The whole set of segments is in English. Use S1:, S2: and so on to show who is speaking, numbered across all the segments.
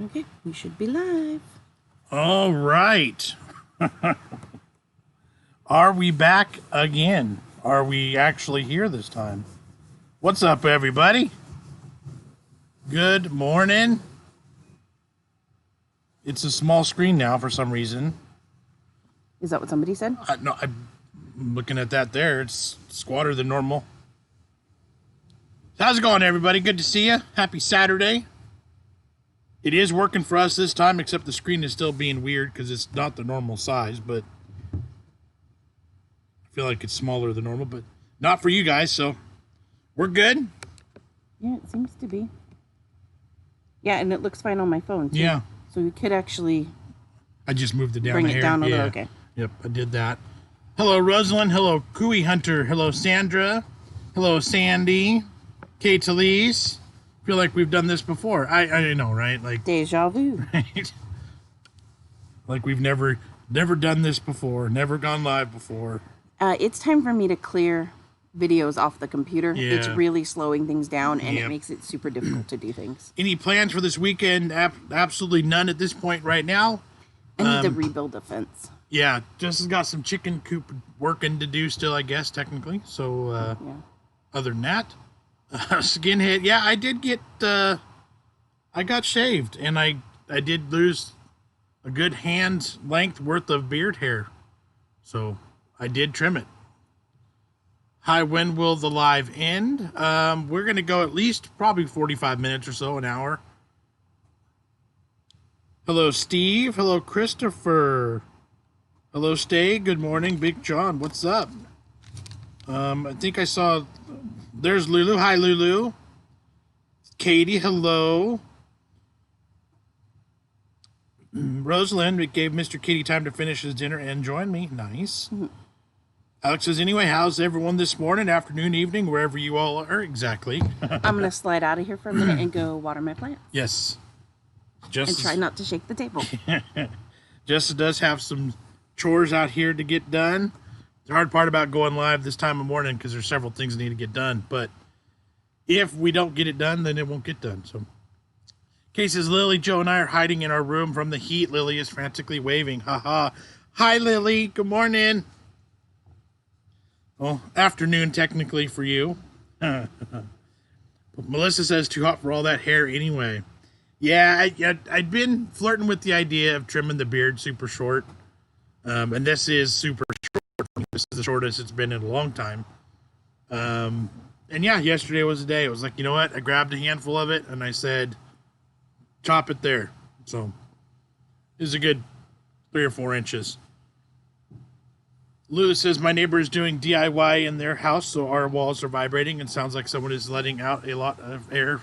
S1: Okay, we should be live.
S2: All right. Are we back again? Are we actually here this time? What's up, everybody? Good morning. It's a small screen now for some reason.
S1: Is that what somebody said?
S2: No, I'm looking at that there. It's squatter than normal. How's it going, everybody? Good to see you. Happy Saturday. It is working for us this time, except the screen is still being weird because it's not the normal size, but I feel like it's smaller than normal, but not for you guys, so we're good.
S1: Yeah, it seems to be. Yeah, and it looks fine on my phone, too.
S2: Yeah.
S1: So we could actually...
S2: I just moved it down
S1: bring
S2: a hair.
S1: It down a little, okay.
S2: Yep, I did that. Hello, Rosalind. Hello, Cooey Hunter. Hello, Sandra. Hello, Sandy. Kate Elise. Feel like we've done this before. I know, right? Like
S1: deja vu.
S2: Right? Like we've never done this before, never gone live before.
S1: It's time for me to clear videos off the computer.
S2: Yeah.
S1: It's really slowing things down, and it makes it super difficult to do things.
S2: Any plans for this weekend? Absolutely none at this point right now.
S1: I need to rebuild a fence.
S2: Yeah, Jess has got some chicken coop working to do still, I guess, technically. So, other than that, skinhead. Yeah, I did get, I got shaved, and I did lose a good hand length worth of beard hair. So, I did trim it. Hi, when will the live end? We're going to go at least probably 45 minutes or so, an hour. Hello, Steve. Hello, Christopher. Hello, Stay. Good morning, Big John. What's up? I think I saw... There's Lulu. Hi, Lulu. Katie, hello. Rosalind, it gave Mr. Kitty time to finish his dinner and join me. Nice. Alex says, anyway, how's everyone this morning, afternoon, evening, wherever you all are? Exactly.
S1: I'm going to slide out of here for a minute and go water my plant.
S2: Yes.
S1: And try not to shake the table.
S2: Jessica does have some chores out here to get done. The hard part about going live this time of morning, because there's several things that need to get done, but if we don't get it done, then it won't get done. So, cases Lily, Joe, and I are hiding in our room from the heat. Lily is frantically waving. Haha. Hi, Lily. Good morning. Well, afternoon technically for you. But Melissa says too hot for all that hair anyway. Yeah, I'd been flirting with the idea of trimming the beard super short. And this is super short. This is the shortest it's been in a long time. And yeah, yesterday was the day. It was like, you know what? I grabbed a handful of it and I said, chop it there. So this is a good 3 or 4 inches. Lulu says, my neighbor is doing DIY in their house, so our walls are vibrating and sounds like someone is letting out a lot of air.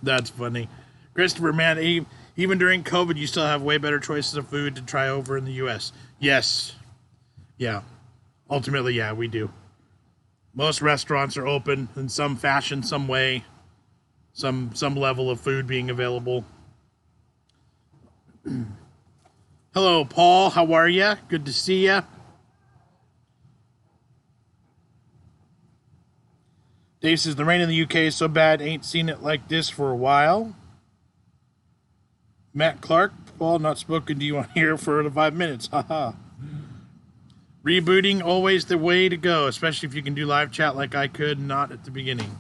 S2: That's funny. Christopher, man, even during COVID, you still have way better choices of food to try over in the U.S. Yes. Yeah. Ultimately, yeah, we do. Most restaurants are open in some fashion, some way, some level of food being available. Hello, Paul. How are you? Good to see you. Dave says, the rain in the UK is so bad, ain't seen it like this for a while. Matt Clark, Paul, not spoken to you on here for 5 minutes. Haha. Rebooting, always the way to go, especially if you can do live chat like I could, not at the beginning.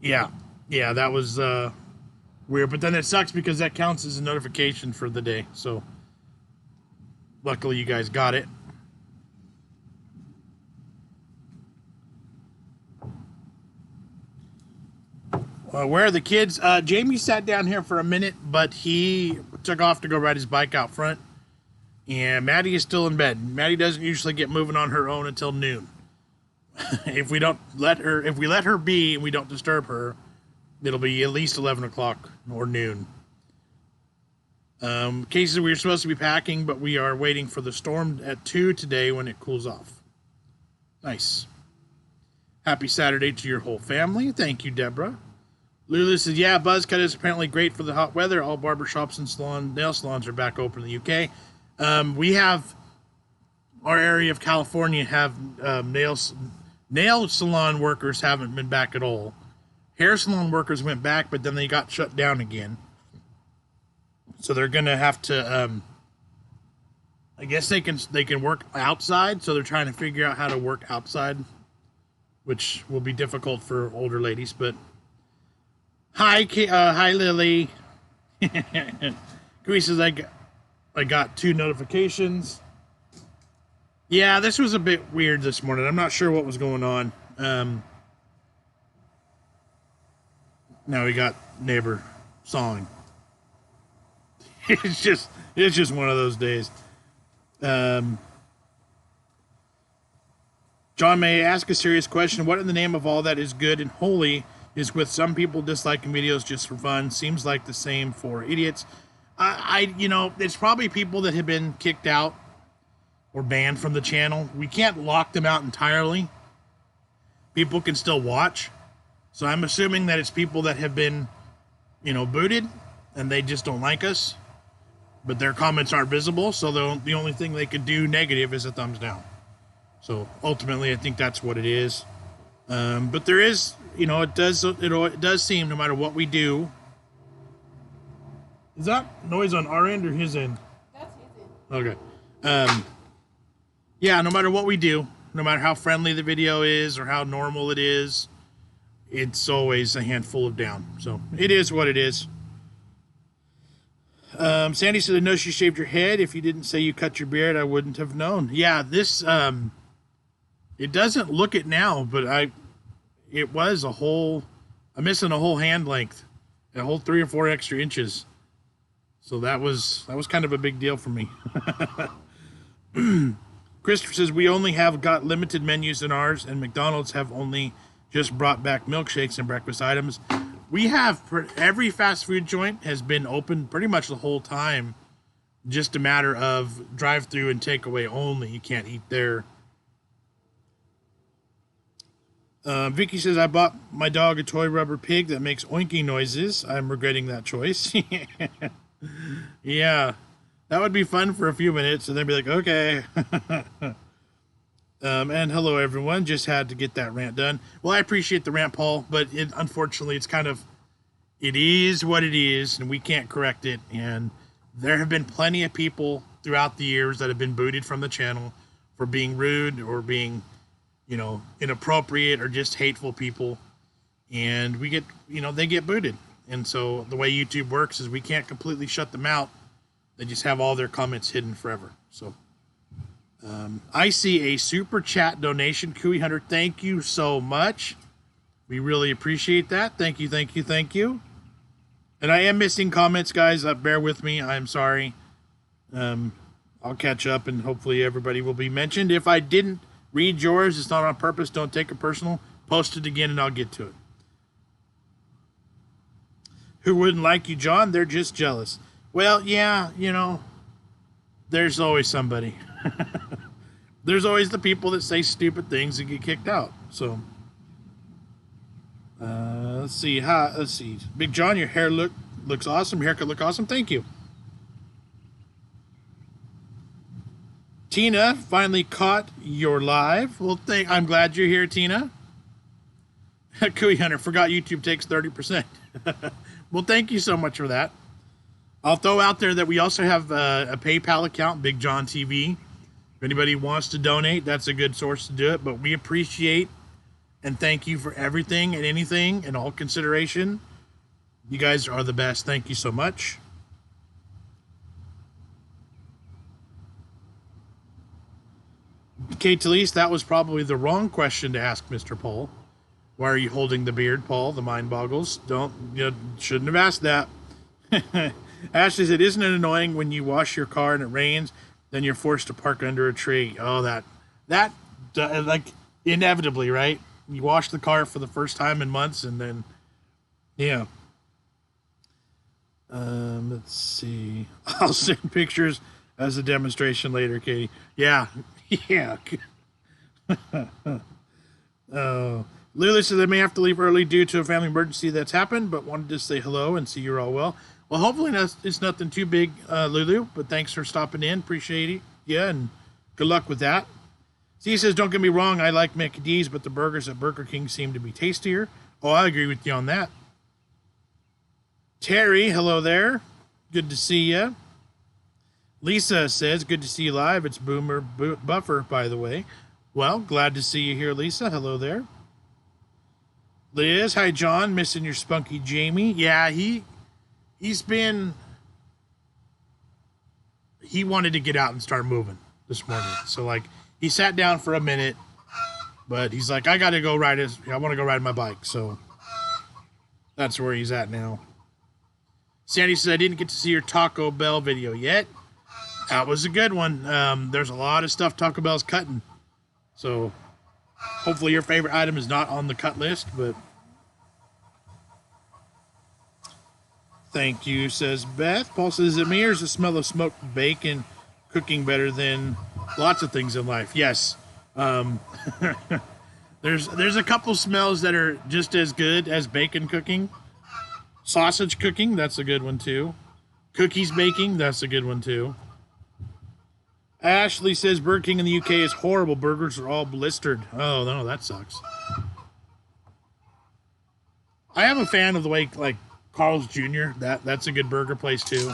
S2: Yeah, that was weird. But then it sucks because that counts as a notification for the day. So, luckily you guys got it. Where are the kids? Jamie sat down here for a minute, but he took off to go ride his bike out front. And Maddie is still in bed. Maddie doesn't usually get moving on her own until noon. If we let her be and we don't disturb her, it'll be at least 11 o'clock or noon. Cases we were supposed to be packing, but we are waiting for the storm at 2 today when it cools off. Nice. Happy Saturday to your whole family. Thank you, Deborah. Lulu says, yeah, Buzzcut is apparently great for the hot weather. All barbershops and nail salons are back open in the UK. We have, our area of California have nail salon workers haven't been back at all. Hair salon workers went back, but then they got shut down again. So they're gonna have to. I guess they can work outside. So they're trying to figure out how to work outside, which will be difficult for older ladies. But hi, hi Lily. Kui says I got 2 notifications. Yeah, this was a bit weird this morning. I'm not sure what was going on. Now we got neighbor sawing. It's just one of those days. John, may I ask a serious question? What in the name of all that is good and holy is with some people disliking videos just for fun? Seems like the same for idiots. You know, it's probably people that have been kicked out or banned from the channel. We can't lock them out entirely. People can still watch. So I'm assuming that it's people that have been, you know, booted and they just don't like us, but their comments aren't visible. So the only thing they could do negative is a thumbs down. So ultimately, I think that's what it is. But there is, you know, it does seem no matter what we do. Is that noise on our end or his end?
S3: That's his end.
S2: Okay. Yeah, no matter what we do, no matter how friendly the video is or how normal it is, it's always a handful of down. So it is what it is. Sandy said, I know you shaved your head. If you didn't say you cut your beard, I wouldn't have known. Yeah, this, it doesn't look it now, but it was I'm missing a whole hand length, a whole 3 or 4 extra inches. So that was kind of a big deal for me. Christopher says, we only have got limited menus in ours, and McDonald's have only just brought back milkshakes and breakfast items. We have, every fast food joint has been open pretty much the whole time. Just a matter of drive-through and takeaway only. You can't eat there. Vicky says, I bought my dog a toy rubber pig that makes oinking noises. I'm regretting that choice. Yeah, that would be fun for a few minutes, and then be like, okay. And hello, everyone. Just had to get that rant done. Well, I appreciate the rant, Paul, but unfortunately, it is what it is, and we can't correct it. And there have been plenty of people throughout the years that have been booted from the channel for being rude or being, you know, inappropriate or just hateful people. And we get, you know, they get booted. And so the way YouTube works is we can't completely shut them out. They just have all their comments hidden forever. So I see a super chat donation. Cooey Hunter, thank you so much. We really appreciate that. Thank you, thank you, thank you. And I am missing comments, guys. Bear with me. I'm sorry. I'll catch up, and hopefully everybody will be mentioned. If I didn't read yours, it's not on purpose. Don't take it personal. Post it again, and I'll get to it. Who wouldn't like you, John? They're just jealous. Well, yeah, you know, there's always somebody. There's always the people that say stupid things and get kicked out. So, let's see. Let's see. Big John, your hair looks awesome. Your haircut look awesome. Thank you. Tina finally caught your live. Well, I'm glad you're here, Tina. Cooey Hunter forgot YouTube takes 30%. Well, thank you so much for that. I'll throw out there that we also have a PayPal account, BigJon TV. If anybody wants to donate, that's a good source to do it. But we appreciate and thank you for everything and anything and all consideration. You guys are the best. Thank you so much. Kate Talise, that was probably the wrong question to ask Mr. Paul. Why are you holding the beard, Paul? The mind boggles. Shouldn't have asked that. Ashley said, isn't it annoying when you wash your car and it rains, then you're forced to park under a tree? Oh, that like inevitably, right? You wash the car for the first time in months, and then, yeah. Let's see. I'll send pictures as a demonstration later, Katie. Yeah, yeah. Oh. Lulu says, I may have to leave early due to a family emergency that's happened, but wanted to say hello and see you're all well. Well, hopefully it's nothing too big, Lulu, but thanks for stopping in. Appreciate it. Yeah, and good luck with that. See, he says, don't get me wrong, I like McD's, but the burgers at Burger King seem to be tastier. Oh, I agree with you on that. Terry, hello there. Good to see you. Lisa says, good to see you live. It's Boomer Buffer, by the way. Well, glad to see you here, Lisa. Hello there. Liz, hi, John. Missing your spunky Jamie. Yeah, he's been... He wanted to get out and start moving this morning. So, like, he sat down for a minute, but he's like, I got to go ride his... I want to go ride my bike, so that's where he's at now. Sandy says, I didn't get to see your Taco Bell video yet. That was a good one. There's a lot of stuff Taco Bell's cutting. So, hopefully your favorite item is not on the cut list, but... Thank you, says Beth. Paul says, is it me or is the smell of smoked bacon cooking better than lots of things in life? Yes. There's a couple smells that are just as good as bacon cooking. Sausage cooking, that's a good one too. Cookies baking, that's a good one too. Ashley says Burger King in the UK is horrible. Burgers are all blistered. Oh, no, that sucks. I am a fan of the way, like, Carl's Jr., that's a good burger place too.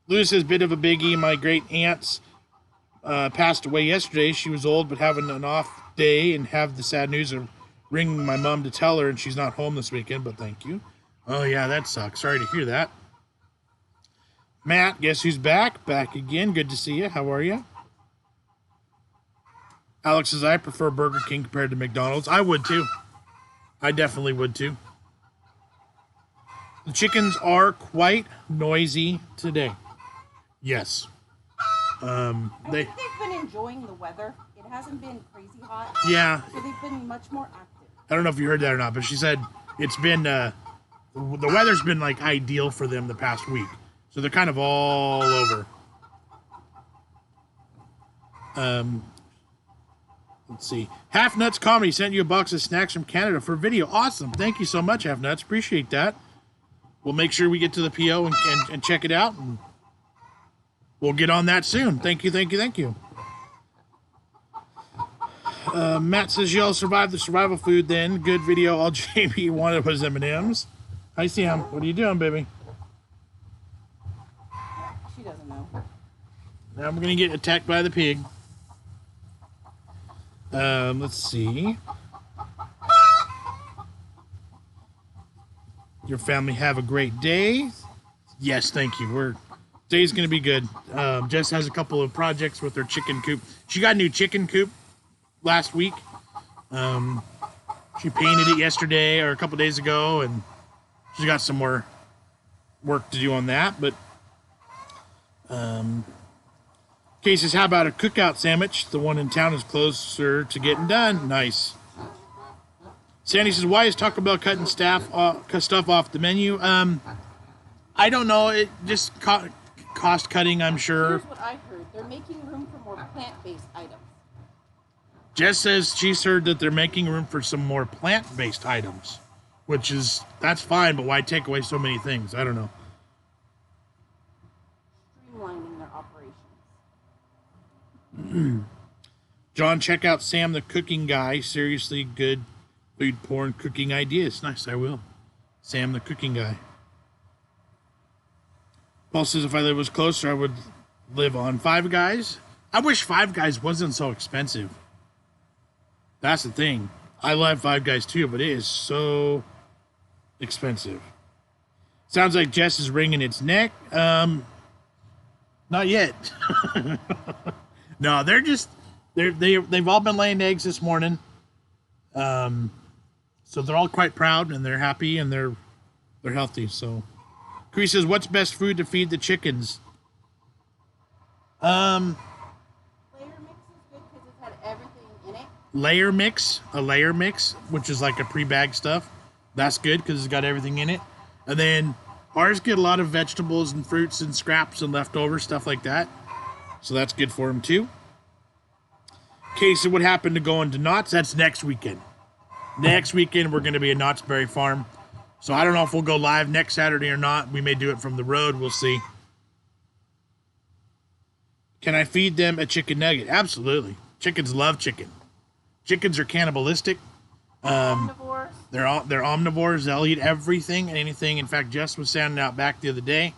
S2: Lewis says, bit of a biggie. My great aunt's passed away yesterday. She was old but having an off day and have the sad news of ringing my mom to tell her, and she's not home this weekend, but thank you. Oh, yeah, that sucks. Sorry to hear that. Matt, guess who's back? Back again. Good to see you. How are you? Alex says, I prefer Burger King compared to McDonald's. I would, too. I definitely would, too. The chickens are quite noisy today. Yes.
S1: I think they've been enjoying the weather. It hasn't been crazy hot.
S2: Yeah.
S1: So they've been much more active.
S2: I don't know if you heard that or not, but she said it's been, the weather's been, like, ideal for them the past week. So they're kind of all over. Let's see. Half Nuts Comedy sent you a box of snacks from Canada for video. Awesome. Thank you so much, Half Nuts. Appreciate that. We'll make sure we get to the PO and check it out. And we'll get on that soon. Thank you, thank you, thank you. Matt says, y'all survived the survival food then. Good video. All JB wanted was M&M's. Hi, Sam. What are you doing, baby?
S1: She doesn't know.
S2: Now I'm going to get attacked by the pig. Let's see. Your family have a great day. Yes, thank you. Today's going to be good. Jess has a couple of projects with her chicken coop. She got a new chicken coop last week. She painted it yesterday or a couple days ago, and she's got some more work to do on that. But Kay says, how about a cookout sandwich? The one in town is closer to getting done. Nice. Sandy says, why is Taco Bell cutting stuff off the menu? I don't know. It just cost cutting, I'm sure.
S1: Here's what I heard. They're making room for more plant-based items.
S2: Jess says she's heard that they're making room for some more plant-based items, that's fine, but why take away so many things? I don't know.
S1: Streamlining their operations.
S2: John, check out Sam the Cooking Guy. Seriously good food porn cooking ideas. Nice, I will. Sam the Cooking Guy. Paul says if I was closer, I would live on Five Guys. I wish Five Guys wasn't so expensive. That's the thing. I love Five Guys too, but it is so expensive. Sounds like Jess is wringing its neck. Not yet. No, they've all been laying eggs this morning. So they're all quite proud and they're happy and they're healthy. So Chris says, what's best food to feed the chickens?
S1: Layer mix is good because it's had everything in it.
S2: A layer mix, which is like a pre-bagged stuff. That's good because it's got everything in it. And then ours get a lot of vegetables and fruits and scraps and leftover stuff like that. So that's good for them too. Casey, what happened to going to Knott's? That's next weekend. Next weekend, we're going to be at Knott's Berry Farm. So I don't know if we'll go live next Saturday or not. We may do it from the road. We'll see. Can I feed them a chicken nugget? Absolutely. Chickens love chicken. Chickens are cannibalistic.
S3: Omnivores.
S2: They're omnivores. They'll eat everything and anything. In fact, Jess was standing out back the other day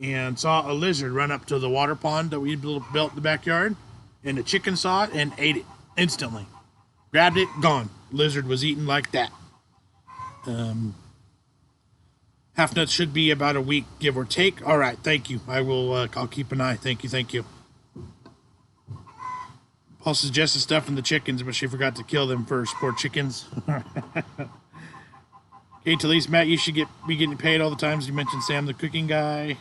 S2: and saw a lizard run up to the water pond that we built in the backyard, and the chicken saw it and ate it instantly. Grabbed it, gone. Lizard was eaten like that. Half nuts should be about a week, give or take. All right, thank you. I'll keep an eye. Thank you. Paul says Jess is stuffing the chickens, but she forgot to kill them first. Poor chickens. Okay, Talise, Matt, you should be getting paid all the times you mentioned Sam the cooking guy.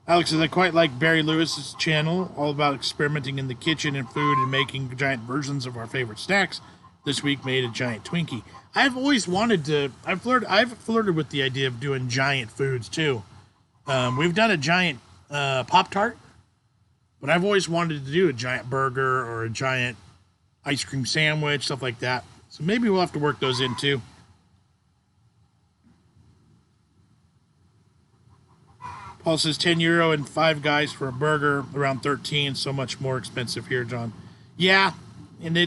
S2: Alex says, I quite like Barry Lewis's channel, all about experimenting in the kitchen and food and making giant versions of our favorite snacks. This week made a giant Twinkie. I've always wanted to, I've flirted with the idea of doing giant foods too. We've done a giant Pop-Tart, but I've always wanted to do a giant burger or a giant ice cream sandwich, stuff like that. So maybe we'll have to work those in too. Paul says €10 and Five Guys for a burger, around 13. So much more expensive here, John. Yeah, and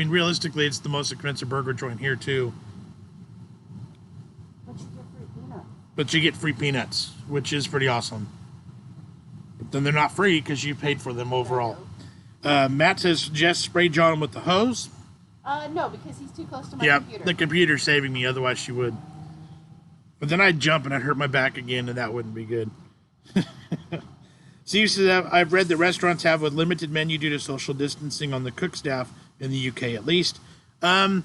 S2: realistically, it's the most expensive burger joint here too.
S1: But you get free peanuts.
S2: But you get free peanuts, which is pretty awesome. But then they're not free because you paid for them overall. Matt says, Jess, spray John with the hose.
S3: No, because he's too close to my computer.
S2: The computer's saving me, otherwise she would. But then I'd jump and I'd hurt my back again, and that wouldn't be good. Steve says, I've read that restaurants have a limited menu due to social distancing on the cook staff in the UK at least. Doesn't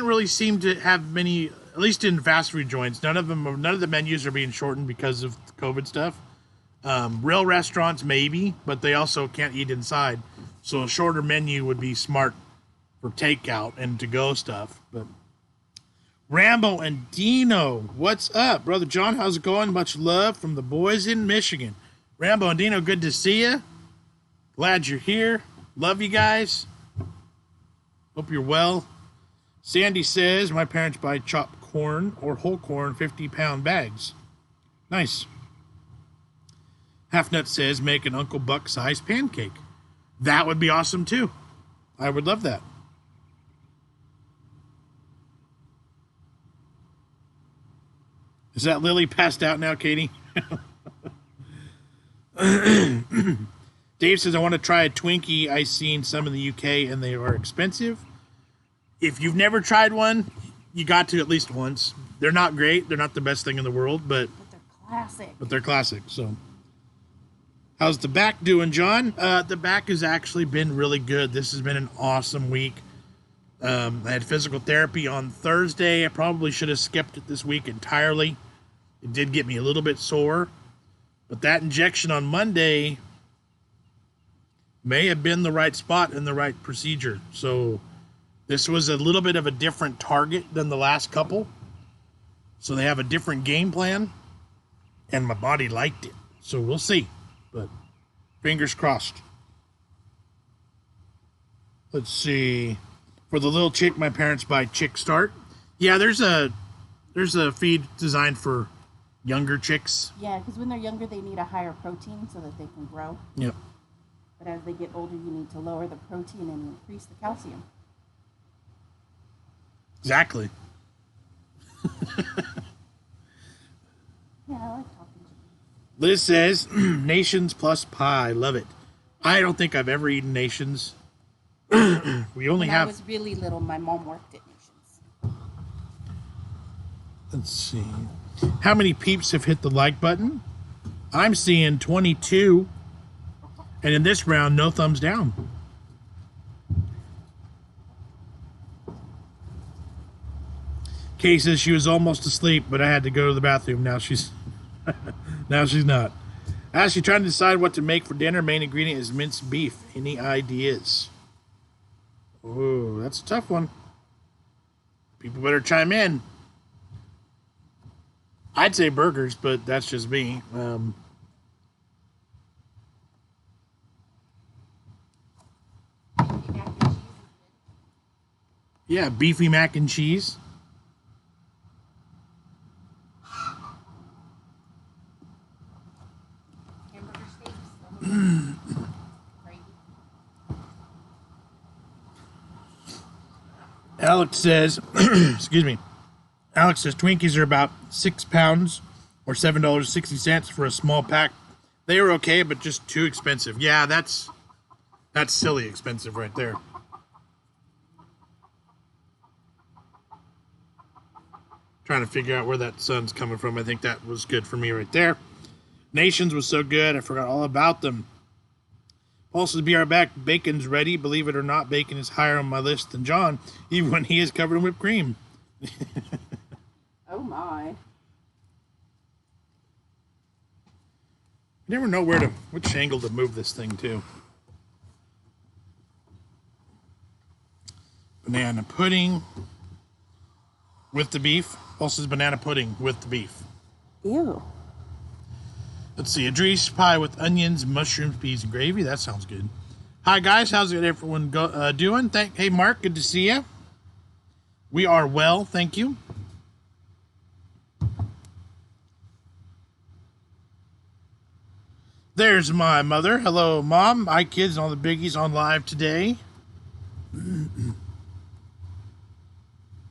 S2: really seem to have many, at least in fast food joints. None of the menus are being shortened because of COVID stuff. Real restaurants maybe, but they also can't eat inside. So a shorter menu would be smart for takeout and to-go stuff. But Rambo and Dino, what's up? Brother John, how's it going? Much love from the boys in Michigan. Rambo and Dino, good to see you. Glad you're here. Love you guys. Hope you're well. Sandy says, my parents buy chopped corn or whole corn 50-pound bags. Nice. Half Nut says, make an Uncle Buck-sized pancake. That would be awesome, too. I would love that. Is that Lily passed out now, Katie? Dave says, I want to try a Twinkie. I've seen some in the UK, and they are expensive. If you've never tried one, you got to at least once. They're not great. They're not the best thing in the world, but
S1: they're classic.
S2: But they're classic, so. How's the back doing, John? The back has actually been really good. This has been an awesome week. I had physical therapy on Thursday. I probably should have skipped it this week entirely. It did get me a little bit sore. But that injection on Monday may have been the right spot and the right procedure. So this was a little bit of a different target than the last couple. So they have a different game plan. And my body liked it. So we'll see. But fingers crossed. Let's see. For the little chick, my parents buy Chick Start. Yeah, there's a feed designed for younger chicks.
S1: Yeah, because when they're younger, they need a higher protein so that they can grow.
S2: Yep.
S1: But as they get older, you need to lower the protein and increase the calcium.
S2: Exactly.
S1: Yeah, I like talking to you.
S2: Liz says, Nations plus pie. Love it. I don't think I've ever eaten Nations. We only have...
S1: When I was really little, my mom worked at Nations.
S2: Let's see. How many peeps have hit the like button? I'm seeing 22. And in this round, no thumbs down. Kay says she was almost asleep, but I had to go to the bathroom. Now she's not. Actually trying to decide what to make for dinner. Main ingredient is minced beef. Any ideas? Oh, that's a tough one. People better chime in. I'd say burgers, but that's just me. Yeah, beefy mac and cheese.
S3: Hamburger steaks. Great.
S2: Alex says, excuse me. Alex says Twinkies are about 6 pounds or $7.60 for a small pack. They are okay, but just too expensive. Yeah, that's silly expensive right there. Trying to figure out where that sun's coming from. I think that was good for me right there. Nations was so good. I forgot all about them. Paul says, be right back. Bacon's ready. Believe it or not, bacon is higher on my list than John, even when he is covered in whipped cream.
S1: Oh, my.
S2: You never know which angle to move this thing to. Banana pudding with the beef. Paul says banana pudding with the beef.
S1: Ew.
S2: Let's see, Idris pie with onions, mushrooms, peas, and gravy. That sounds good. Hi, guys. How's it everyone doing? Hey, Mark. Good to see you. We are well. Thank you. There's my mother. Hello, Mom. Hi, kids, and all the biggies on live today.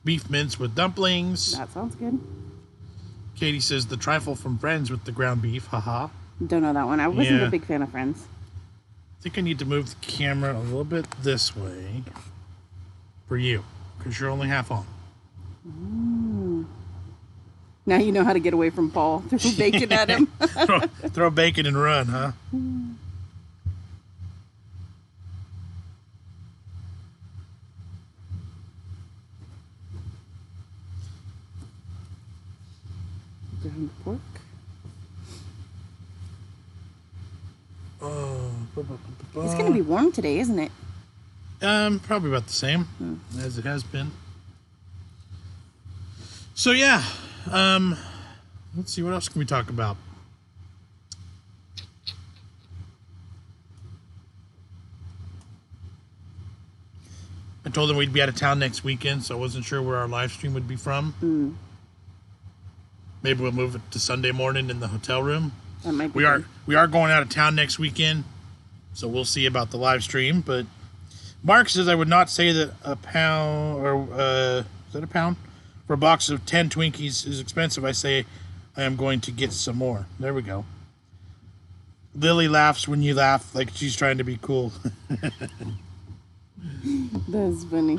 S2: Beef mince with dumplings.
S1: That sounds good.
S2: Katie says the trifle from Friends with the ground beef. Haha.
S1: Don't know that one. I wasn't a big fan of Friends.
S2: I think I need to move the camera a little bit this way for you, because you're only half on.
S1: Now you know how to get away from Paul. Throw bacon at him.
S2: throw bacon and run, huh?
S1: Ground pork. It's going to be warm today, isn't it?
S2: Probably about the same as it has been. So yeah, let's see, what else can we talk about? I told them we'd be out of town next weekend, so I wasn't sure where our live stream would be from. Maybe we'll move it to Sunday morning in the hotel room.
S1: That might be
S2: We are going out of town next weekend, so we'll see about the live stream. But Mark says I would not say that a pound, or is that a pound? For a box of 10 Twinkies is expensive. I say I am going to get some more. There we go. Lily laughs when you laugh, like she's trying to be cool.
S1: That's funny.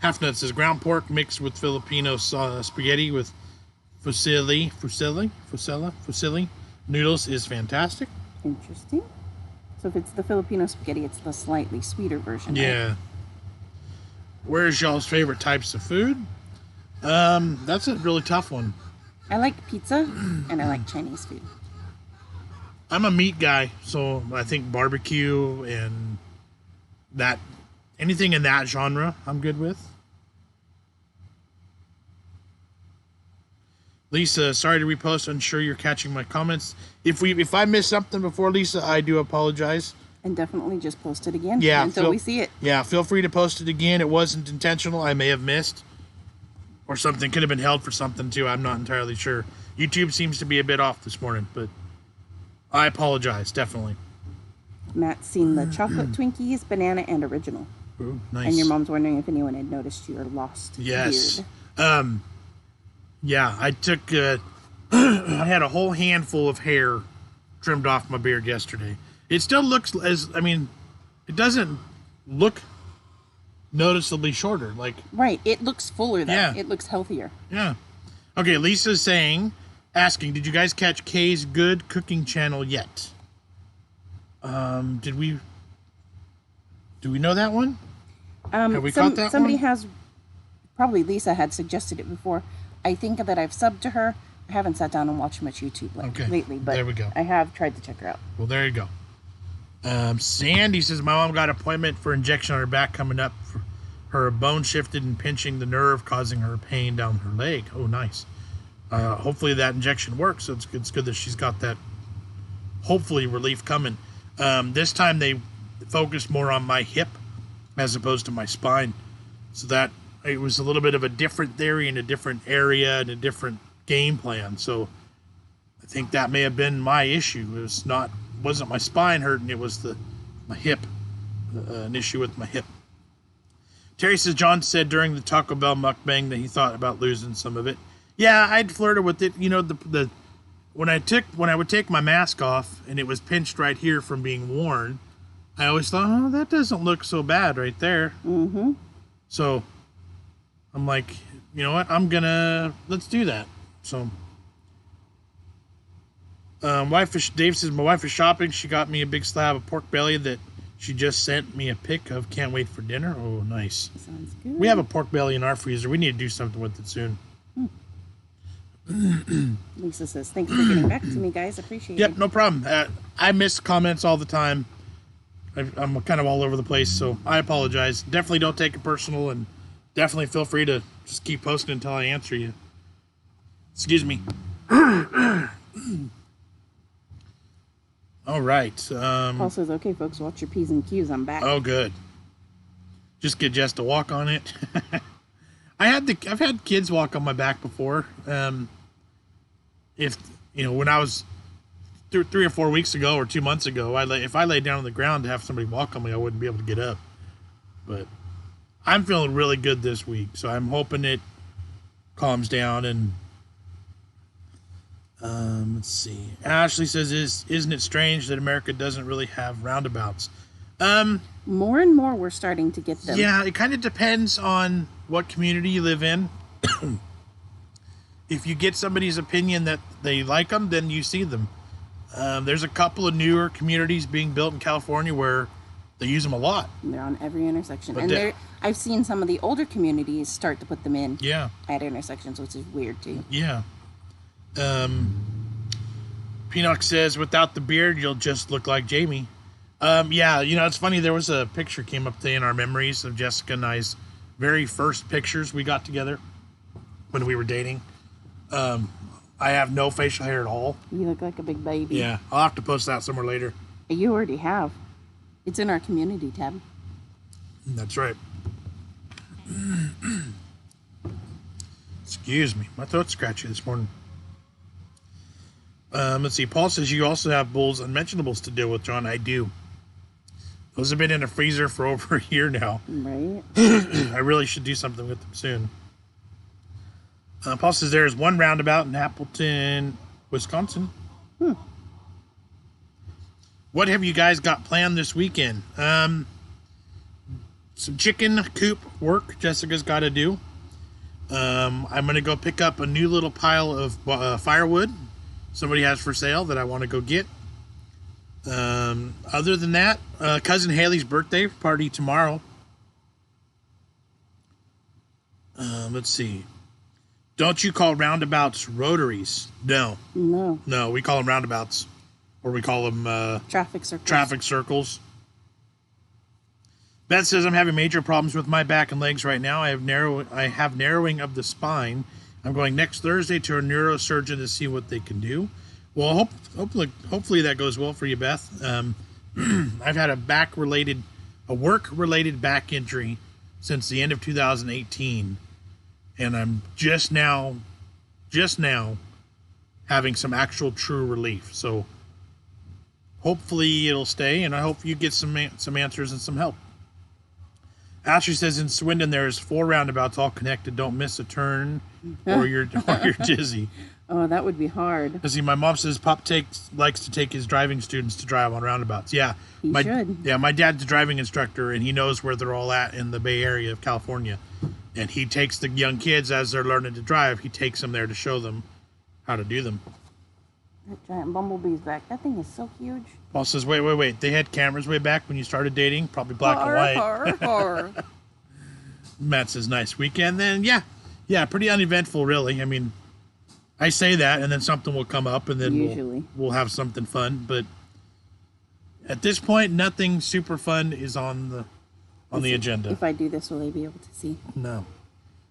S2: Half Nut says ground pork mixed with Filipino spaghetti with fusilli noodles is fantastic.
S1: Interesting. So if it's the Filipino spaghetti, it's the slightly sweeter version.
S2: Yeah.
S1: Right?
S2: Where's y'all's favorite types of food? That's a really tough one.
S1: I like pizza and I like Chinese food.
S2: I'm a meat guy, so I think barbecue and that, anything in that genre, I'm good with. Lisa, sorry to repost. Unsure you're catching my comments. If I missed something before, Lisa, I do apologize.
S1: And definitely just post it again
S2: until
S1: we see it.
S2: Yeah, feel free to post it again. It wasn't intentional. I may have missed. Or something could have been held for something too. I'm not entirely sure. YouTube seems to be a bit off this morning, but I apologize, definitely.
S1: Matt's seen the chocolate Twinkies, banana, and original.
S2: Ooh, nice.
S1: And your mom's wondering if anyone had noticed your lost
S2: Yes.
S1: beard.
S2: Yeah, I took, I had a whole handful of hair trimmed off my beard yesterday. It still looks it doesn't look noticeably shorter.
S1: Right, it looks fuller though.
S2: Yeah.
S1: It looks healthier.
S2: Yeah. Okay, Lisa's asking, did you guys catch Kay's Good Cooking channel yet? Do we know that one? Have we caught that
S1: somebody
S2: one?
S1: has, probably Lisa had suggested it before. I think that I've subbed to her. I haven't sat down and watched much YouTube lately, but
S2: there we go.
S1: I have tried to check her out.
S2: Well, there you go. Sandy says, my mom got an appointment for injection on her back coming up. For her bone shifted and pinching the nerve, causing her pain down her leg. Oh, nice. Hopefully that injection works. So it's good that she's got that, hopefully, relief coming. This time they focused more on my hip as opposed to my spine. So that it was a little bit of a different theory in a different area and a different game plan. So I think that may have been my issue. Wasn't my spine hurting, it was my hip, an issue with my hip. Terry says Jon said during the Taco Bell mukbang that he thought about losing some of it. Yeah, I'd flirted with it. You know, when I would take my mask off and it was pinched right here from being worn, I always thought, oh, that doesn't look so bad right there.
S1: Mm-hmm.
S2: So I'm like, you know what? Let's do that. So Dave says my wife is shopping. She got me a big slab of pork belly that she just sent me a pic of. Can't wait for dinner. Oh, nice.
S1: Sounds good.
S2: We have a pork belly in our freezer. We need to do something with it soon.
S1: Lisa says, thanks for getting back to me, guys. Appreciate it.
S2: Yep, no problem. I miss comments all the time. I'm kind of all over the place, so I apologize. Definitely don't take it personal, and definitely feel free to just keep posting until I answer you. Excuse me. All right.
S1: Paul says, okay, folks, watch your P's and Q's. I'm back.
S2: Oh, good. Just get Jess to walk on it. I've had kids walk on my back before. When I was 3 or 4 weeks ago or 2 months ago, if I laid down on the ground to have somebody walk on me, I wouldn't be able to get up. But I'm feeling really good this week, so I'm hoping it calms down. And let's see. Ashley says, "Isn't it strange that America doesn't really have roundabouts?"
S1: More and more we're starting to get them.
S2: Yeah, it kind of depends on what community you live in. If you get somebody's opinion that they like them, then you see them. There's a couple of newer communities being built in California where they use them a lot.
S1: They're on every intersection. And I've seen some of the older communities start to put them in at intersections, which is weird too.
S2: Yeah. Peanut says, without the beard, you'll just look like Jamie. Yeah, it's funny. There was a picture came up today in our memories of Jessica and I's very first pictures we got together when we were dating. I have no facial hair at all.
S1: You look like a big baby.
S2: Yeah, I'll have to post that somewhere later.
S1: You already have. It's in our community tab.
S2: That's right. Excuse me. My throat's scratchy this morning. Let's see. Paul says you also have bulls unmentionables to deal with, Jon. I do. Those have been in a freezer for over a year now.
S1: Right.
S2: I really should do something with them soon. Paul says there is one roundabout in Appleton, Wisconsin. What have you guys got planned this weekend? Some chicken coop work Jessica's got to do. I'm going to go pick up a new little pile of firewood somebody has for sale that I want to go get. Other than that, cousin Haley's birthday party tomorrow. Let's see. Don't you call roundabouts rotaries? No, we call them roundabouts, or we call them
S1: traffic circles.
S2: Beth says I'm having major problems with my back and legs right now. I have narrowing of the spine. I'm going next Thursday to a neurosurgeon to see what they can do. Well, hopefully that goes well for you, Beth. I've had a work-related back injury since the end of 2018, and I'm just now having some actual true relief. So hopefully it'll stay, and I hope you get some answers and some help. Ashley says in Swindon there's 4 roundabouts all connected. Don't miss a turn or you're dizzy.
S1: Oh, that would be hard.
S2: See, my mom says Pop likes to take his driving students to drive on roundabouts. Yeah,
S1: he should.
S2: Yeah, my dad's a driving instructor, and he knows where they're all at in the Bay Area of California. And he takes the young kids as they're learning to drive. He takes them there to show them how to do them.
S1: That giant Bumblebee's back. That thing is so huge.
S2: Paul says, wait. They had cameras way back when you started dating, probably black and white. Matt says, nice weekend then. Yeah, pretty uneventful, really. I mean, I say that, and then something will come up, and then we'll have something fun. But at this point, nothing super fun is on the agenda.
S1: If I do this, will they be able to see?
S2: No.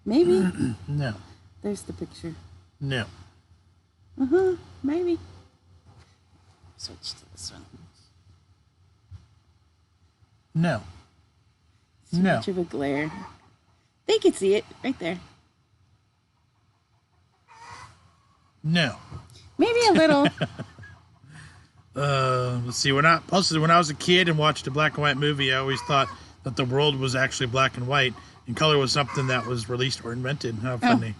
S1: Maybe.
S2: No.
S1: There's the picture.
S2: No.
S1: Maybe. Switch to this one.
S2: No.
S1: Too much of a glare. They could see it right there.
S2: No.
S1: Maybe a little.
S2: Let's see. When I was a kid and watched a black and white movie, I always thought that the world was actually black and white, and color was something that was released or invented. How funny.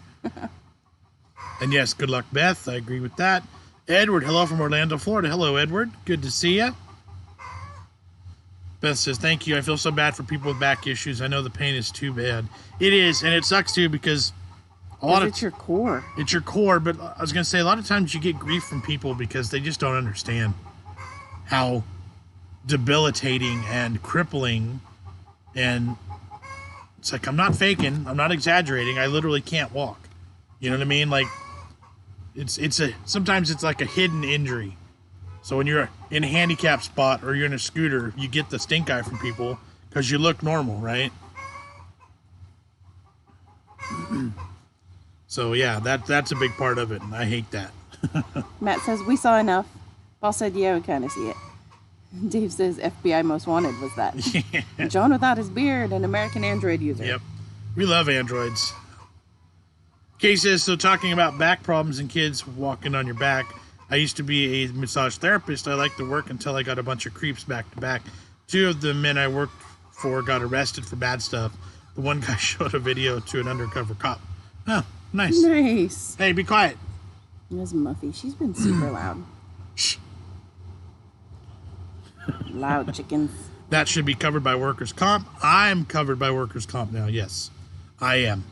S2: And yes, good luck, Beth. I agree with that. Edward, hello from Orlando, Florida. Hello, Edward. Good to see you. Beth says, thank you. I feel so bad for people with back issues. I know the pain is too bad. It is, and it sucks too because
S1: it's your core.
S2: It's your core, but I was going to say a lot of times you get grief from people because they just don't understand how debilitating and crippling, and it's like, I'm not faking, I'm not exaggerating, I literally can't walk. You know what I mean? Like, sometimes it's like a hidden injury. So when you're in a handicap spot or you're in a scooter, you get the stink eye from people because you look normal, right? So yeah, that's a big part of it, and I hate that.
S1: Matt says, we saw enough. Paul said, yeah, we kind of see it. Dave says, FBI Most Wanted was that. Yeah. John without his beard, an American Android user.
S2: Yep. We love androids. Kay says, so talking about back problems and kids walking on your back, I used to be a massage therapist. I liked to work until I got a bunch of creeps back to back. 2 of the men I worked for got arrested for bad stuff. The one guy showed a video to an undercover cop. Oh, nice.
S1: Nice.
S2: Hey, be quiet.
S1: There's Muffy. She's been super loud.
S2: Shh.
S1: Loud chickens.
S2: That should be covered by workers' comp. I'm covered by workers' comp now. Yes, I am.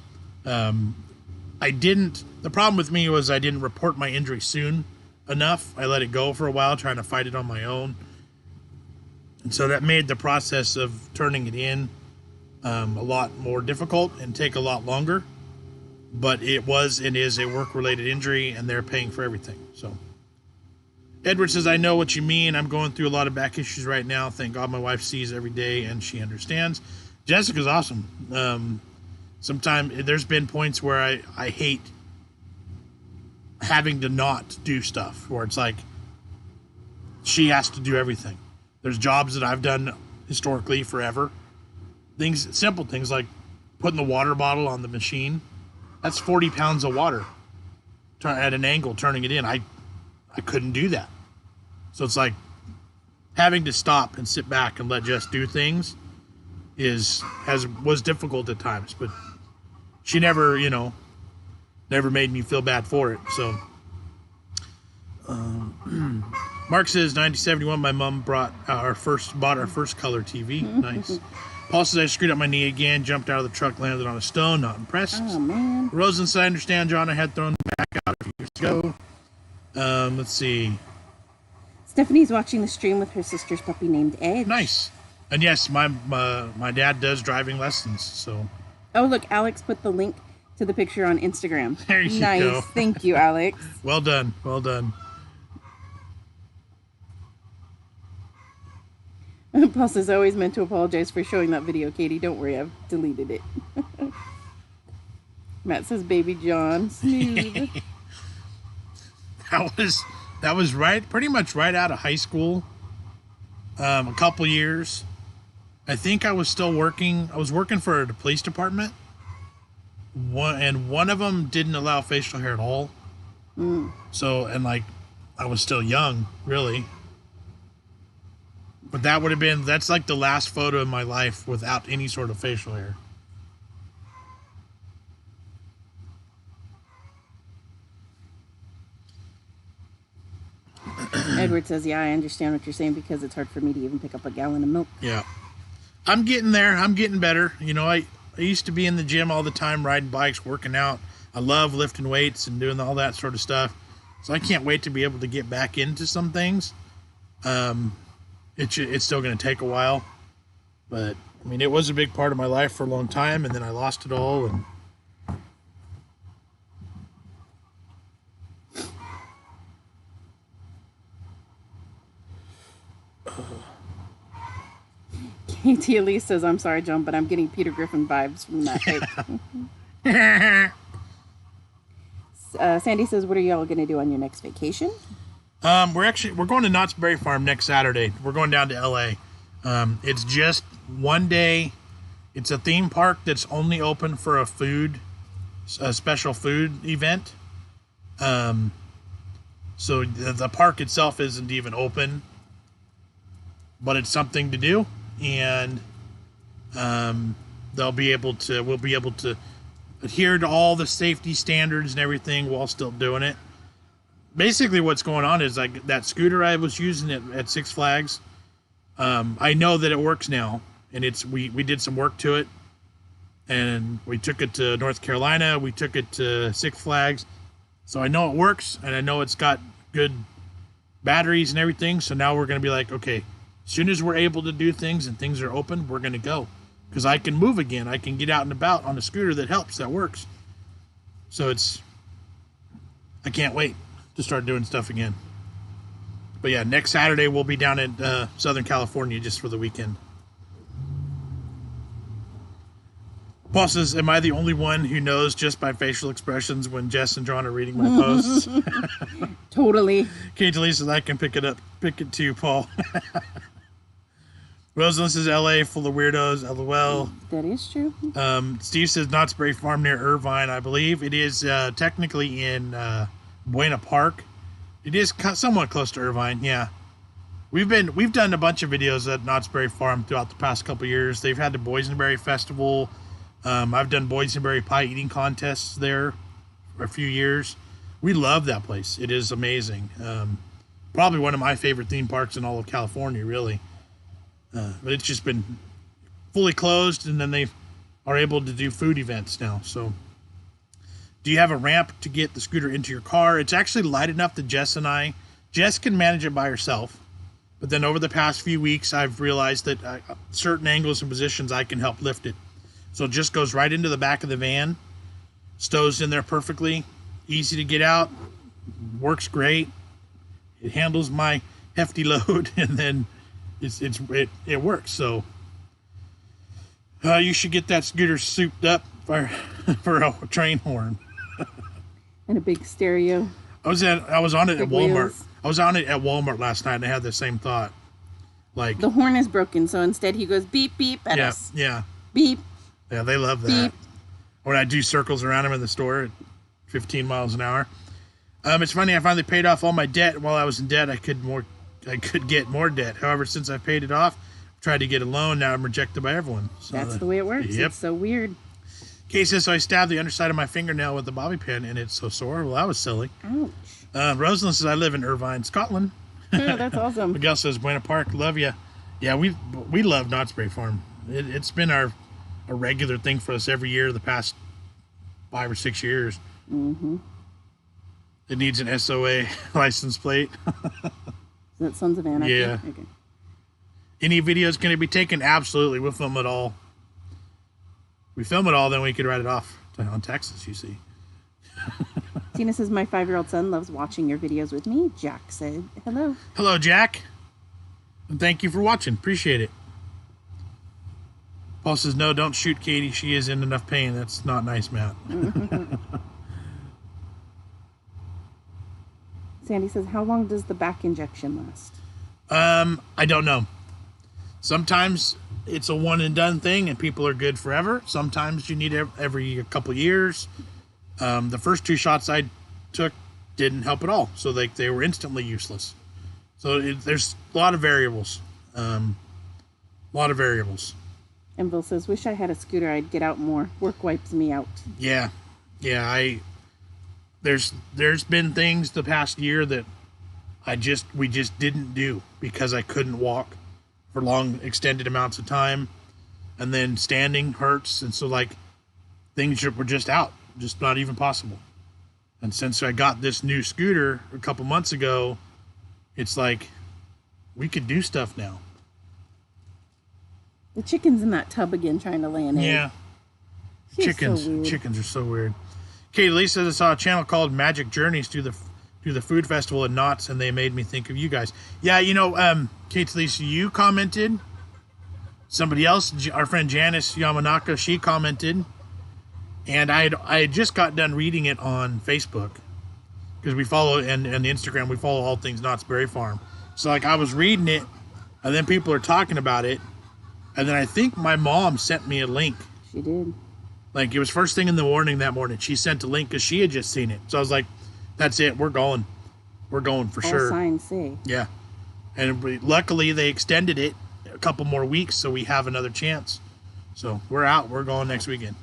S2: The problem with me was I didn't report my injury soon enough. I let it go for a while, trying to fight it on my own. And so that made the process of turning it in a lot more difficult and take a lot longer. But it was and is a work-related injury, and they're paying for everything. So Edward says, I know what you mean. I'm going through a lot of back issues right now. Thank God my wife sees every day and she understands. Jessica's awesome. Sometimes there's been points where I hate having to not do stuff, where it's like she has to do everything. There's jobs that I've done historically forever. Simple things like putting the water bottle on the machine. That's 40 pounds of water at an angle, turning it in. I couldn't do that. So it's like having to stop and sit back and let Jess do things was difficult at times, but she never made me feel bad for it. So Mark says 1971 my mom bought our first color TV. Nice. Paul says I screwed up my knee again, jumped out of the truck, landed on a stone, not impressed.
S1: Oh man.
S2: Rosen said I understand, John, I had thrown back out a few years ago. Let's see.
S1: Stephanie's watching the stream with her sister's puppy named Edge.
S2: Nice. And yes, my dad does driving lessons, so.
S1: Oh, look, Alex put the link to the picture on Instagram.
S2: There you
S1: nice.
S2: go.
S1: Thank you, Alex.
S2: Well done. Well done.
S1: Paul says, I always meant to apologize for showing that video, Katie. Don't worry, I've deleted it. Matt says, baby John. Smooth.
S2: That was pretty much right out of high school. A couple years. I think I was still working. I was working for the police department. One of them didn't allow facial hair at all. So, and like, I was still young, really. But that's like the last photo in my life without any sort of facial hair.
S1: Edward says, yeah, I understand what you're saying because it's hard for me to even pick up a gallon of milk.
S2: Yeah. I'm getting there. I'm getting better. I used to be in the gym all the time, riding bikes, working out. I love lifting weights and doing all that sort of stuff. So I can't wait to be able to get back into some things. It's still going to take a while. But, I mean, it was a big part of my life for a long time, and then I lost it all. And
S1: KT Elise says, I'm sorry, John, but I'm getting Peter Griffin vibes from that pic. Sandy says, what are y'all going to do on your next vacation?
S2: We're going to Knott's Berry Farm next Saturday. We're going down to LA. It's just one day It's a theme park that's only open for a special food event. So the park itself isn't even open, but it's something to do, and we'll be able to adhere to all the safety standards and everything while still doing it. Basically, what's going on is like that scooter I was using at Six Flags. I know that it works now, and we did some work to it, and we took it to North Carolina. We took it to Six Flags, so I know it works, and I know it's got good batteries and everything. So now we're going to be like, okay, as soon as we're able to do things and things are open, we're going to go, because I can move again. I can get out and about on a scooter that works. So I can't wait to start doing stuff again. But yeah, next Saturday we'll be down in Southern California just for the weekend. Paul says, am I the only one who knows just by facial expressions when Jess and Jon are reading my posts?
S1: Totally.
S2: Kate Lee says, I can pick it too, Paul. Rosalind says, LA full of weirdos, LOL.
S1: That is true.
S2: Steve says, Knott's Berry Farm near Irvine, I believe. It is technically in Buena Park. It is somewhat close to Irvine, yeah. We've done a bunch of videos at Knott's Berry Farm throughout the past couple of years. They've had the Boysenberry Festival. I've done boysenberry pie eating contests there for a few years. We love that place. It is amazing. Probably one of my favorite theme parks in all of California, really. But it's just been fully closed, and then they are able to do food events now. So, do you have a ramp to get the scooter into your car? It's actually light enough that Jess can manage it by herself. But then over the past few weeks, I've realized that certain angles and positions I can help lift it. So it just goes right into the back of the van, stows in there perfectly, easy to get out, works great. It handles my hefty load, and then it works. So you should get that scooter souped up for a train horn
S1: and a big stereo.
S2: I was on it at Walmart.
S1: Wheels.
S2: I was on it at Walmart last night, and I had the same thought. Like,
S1: the horn is broken, so instead he goes beep beep at us.
S2: Yeah.
S1: Beep.
S2: Yeah, they love that.
S1: Beep.
S2: When I do circles around them in the store at 15 miles an hour. It's funny, I finally paid off all my debt. While I was in debt, I could get more debt. However, since I paid it off, I tried to get a loan. Now I'm rejected by everyone. So
S1: that's the way it works.
S2: Yep.
S1: It's so weird.
S2: Kay says, so I stabbed the underside of my fingernail with a bobby pin, and it's so sore. Well, that was silly.
S1: Ouch.
S2: Rosalind says, I live in Irvine, Scotland.
S1: Oh, that's awesome.
S2: Miguel says, Buena Park, love ya. Yeah, we love Knott's Berry Farm. It's been a regular thing for us every year the past 5 or 6 years.
S1: Mm-hmm.
S2: It needs an SOA license plate.
S1: Is that Sons of Anarchy?
S2: Yeah.
S1: Okay.
S2: Any videos going to be taken? Absolutely. We'll film it all. We film it all, then we could write it off on Texas, you see.
S1: Tina says, my 5-year-old son loves watching your videos with me. Jack said, hello.
S2: Hello, Jack. And thank you for watching. Appreciate it. Paul says, no, don't shoot Katie. She is in enough pain. That's not nice, Matt.
S1: Sandy says, how long does the back injection last?
S2: I don't know. Sometimes it's a one and done thing and people are good forever. Sometimes you need every couple years. The first 2 shots I took didn't help at all. So they were instantly useless. So there's a lot of variables.
S1: And Bill says, wish I had a scooter. I'd get out more. Work wipes me out.
S2: Yeah. There's been things the past year that we just didn't do because I couldn't walk for long extended amounts of time, and then standing hurts, and so like things were just out, just not even possible. And since I got this new scooter a couple months ago, it's like we could do stuff now.
S1: The chicken's in that tub again trying to lay an egg.
S2: Yeah. Chickens are so weird. Katie Lee says, I saw a channel called Magic Journeys through the food festival at Knott's, and they made me think of you guys. Yeah, Kate Lee, you commented. Somebody else, our friend Janice Yamanaka, she commented. And I had just got done reading it on Facebook, because we follow, and the Instagram, we follow all things Knott's Berry Farm. So like I was reading it, and then people are talking about it, And then I think my mom sent me a link.
S1: She did.
S2: Like, it was first thing in the morning that morning. She sent a link because she had just seen it. So I was like, that's it. We're going. We're going for sure.
S1: All signs say.
S2: Yeah. And luckily, they extended it a couple more weeks, so we have another chance. So we're out. We're going next weekend.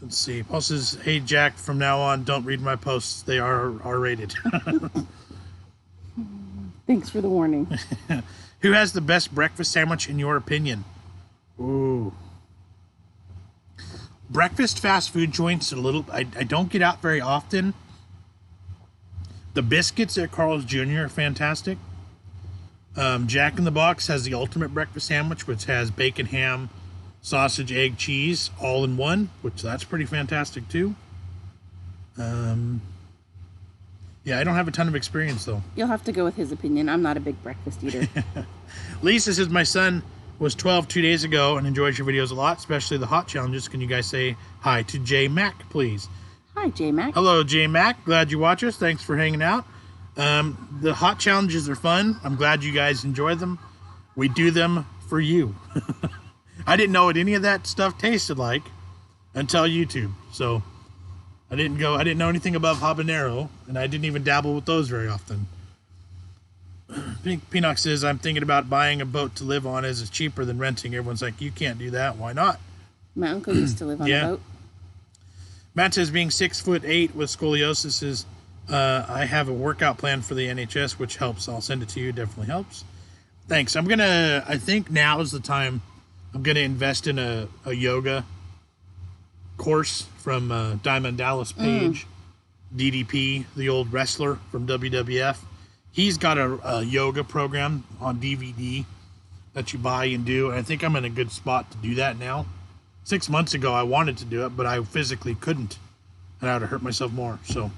S2: Let's see. Paul says, hey, Jack, from now on, don't read my posts. They are R-rated.
S1: Thanks for the warning.
S2: Who has the best breakfast sandwich in your opinion? Ooh. Breakfast fast food joints, I don't get out very often. The biscuits at Carl's Jr. are fantastic. Jack in the Box has the ultimate breakfast sandwich, which has bacon, ham, sausage, egg, cheese, all in one, which that's pretty fantastic too. Yeah, I don't have a ton of experience though.
S1: You'll have to go with his opinion. I'm not a big breakfast eater.
S2: Lisa says, my son was 12 2 days ago and enjoys your videos a lot, especially the hot challenges. Can you guys say hi to J Mac, please?
S1: Hi, J Mac.
S2: Hello, J Mac. Glad you watch us. Thanks for hanging out. The hot challenges are fun. I'm glad you guys enjoy them. We do them for you. I didn't know what any of that stuff tasted like until YouTube. So I didn't know anything above habanero, and I didn't even dabble with those very often. P.O.Box says, I'm thinking about buying a boat to live on as it's cheaper than renting. Everyone's like, you can't do that. Why not?
S1: My uncle used to live on a boat.
S2: Matt says, being 6'8" with scoliosis is, I have a workout plan for the NHS, which helps. I'll send it to you. Definitely helps. Thanks. I think now is the time I'm going to invest in a yoga course from Diamond Dallas Page, DDP, the old wrestler from WWF. He's got a yoga program on DVD that you buy and do. And I think I'm in a good spot to do that now. 6 months ago, I wanted to do it, but I physically couldn't. And I would have hurt myself more. So,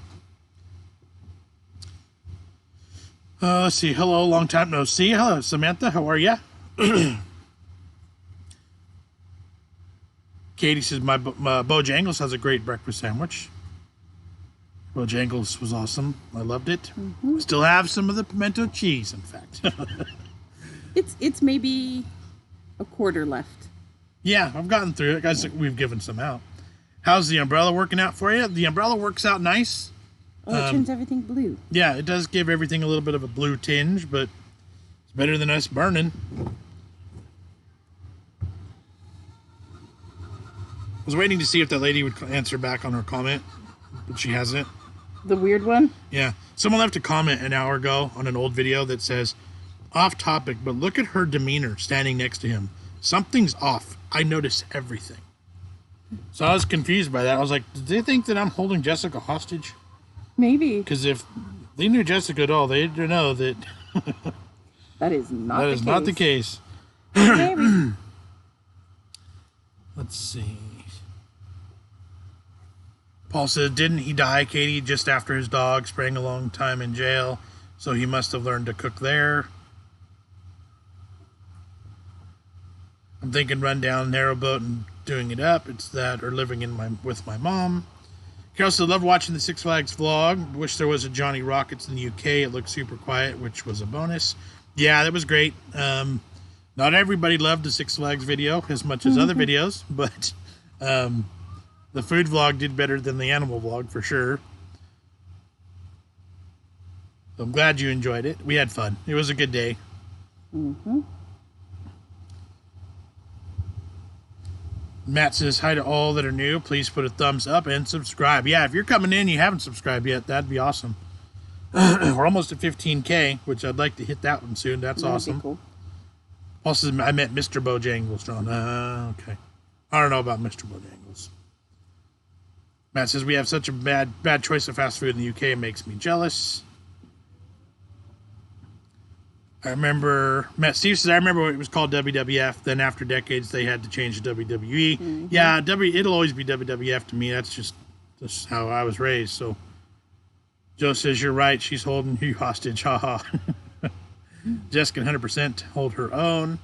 S2: let's see. Hello, long time no see. Hello, Samantha. How are you? Katie says, my Bojangles has a great breakfast sandwich. Bojangles was awesome. I loved it. Mm-hmm. Still have some of the pimento cheese, in fact.
S1: It's maybe a quarter left.
S2: Yeah, I've gotten through it. Guys, we've given some out. How's the umbrella working out for you? The umbrella works out nice.
S1: Oh, it turns everything blue.
S2: Yeah, it does give everything a little bit of a blue tinge, but it's better than us burning. I was waiting to see if that lady would answer back on her comment, but she hasn't.
S1: The weird one?
S2: Yeah. Someone left a comment an hour ago on an old video that says, off topic, but look at her demeanor standing next to him. Something's off. I notice everything. So I was confused by that. I was like, did they think that I'm holding Jessica hostage?
S1: Maybe.
S2: Because if they knew Jessica at all, they'd know that
S1: that is not
S2: the case.
S1: Maybe.
S2: Let's see. Paul says, didn't he die, Katie, just after his dog sprang a long time in jail? So he must have learned to cook there. I'm thinking run down narrowboat and doing it up. It's that or living with my mom. Carol said, love watching the Six Flags vlog. Wish there was a Johnny Rockets in the UK. It looked super quiet, which was a bonus. Yeah, that was great. Not everybody loved the Six Flags video as much as other videos, but the food vlog did better than the animal vlog for sure. So I'm glad you enjoyed it. We had fun. It was a good day.
S1: Mm-hmm.
S2: Matt says, hi to all that are new. Please put a thumbs up and subscribe. Yeah, if you're coming in and you haven't subscribed yet, that'd be awesome. We're almost at 15K, which I'd like to hit that one soon. That's awesome. Cool. Also, I met Mr. Bojangles, John. Okay. I don't know about Mr. Bojangles. Matt says, we have such a bad choice of fast food in the UK. It makes me jealous. I remember, Steve says, I remember it was called WWF. Then after decades, they had to change to WWE. Mm-hmm. Yeah, it'll always be WWF to me. That's just how I was raised. So Joe says, you're right. She's holding you hostage. Ha ha. Jess can 100% hold her own.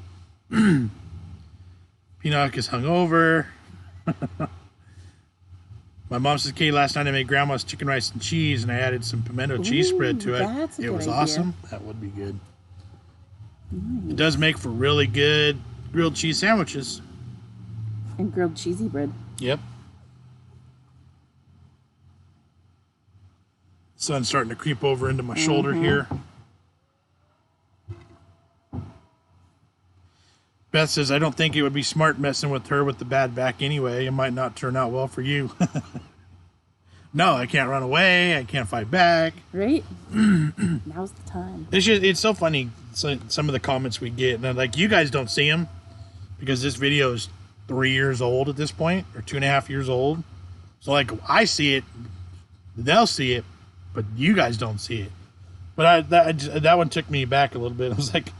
S2: Pinocchio is hungover. My mom says, Kay, last night I made grandma's chicken rice and cheese, and I added some pimento cheese spread to it. It was awesome. That would be good.
S1: Nice.
S2: It does make for really good grilled cheese sandwiches.
S1: And grilled cheesy bread.
S2: Yep. Sun's starting to creep over into my shoulder here. Beth says, I don't think it would be smart messing with her with the bad back anyway. It might not turn out well for you. No, I can't run away. I can't fight back.
S1: Right? Now's the time.
S2: It's so funny, some of the comments we get. And like, you guys don't see them because this video is 3 years old at this point, or 2.5 years old. So, like, I see it, they'll see it, but you guys don't see it. But that one took me back a little bit. I was like,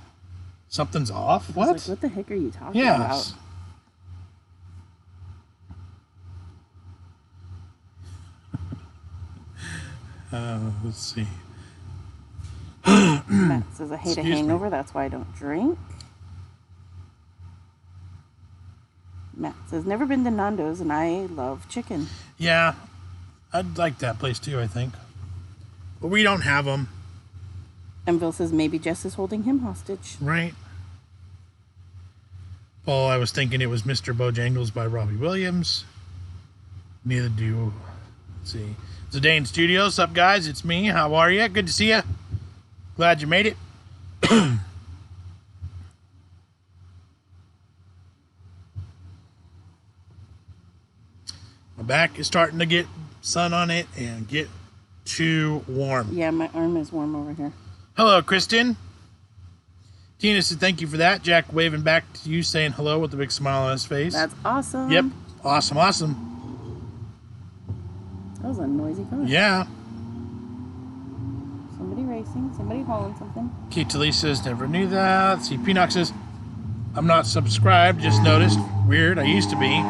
S2: something's off? What?
S1: I was like, what the heck are you talking about?
S2: Let's see.
S1: Matt says, I hate
S2: Excuse
S1: a hangover. That's why I don't drink. Matt says, never been to Nando's, and I love chicken.
S2: Yeah, I'd like that place too, I think. But we don't have them.
S1: Emville says, maybe Jess is holding him hostage.
S2: Right. Paul, I was thinking it was Mr. Bojangles by Robbie Williams. Neither do. Let's see. Zidane Studios. Sup, guys? It's me. How are you? Good to see you. Glad you made it. My back is starting to get sun on it and get too warm.
S1: Yeah, my arm is warm over here.
S2: Hello, Kristen. Tina said, thank you for that. Jack waving back to you saying hello with a big smile on his face.
S1: That's awesome.
S2: Yep. Awesome, awesome.
S1: That was a noisy car.
S2: Yeah.
S1: Somebody racing, somebody hauling something.
S2: Kate Talise says, never knew that. Let's see, Pinox says, I'm not subscribed, just noticed. Weird, I used to be.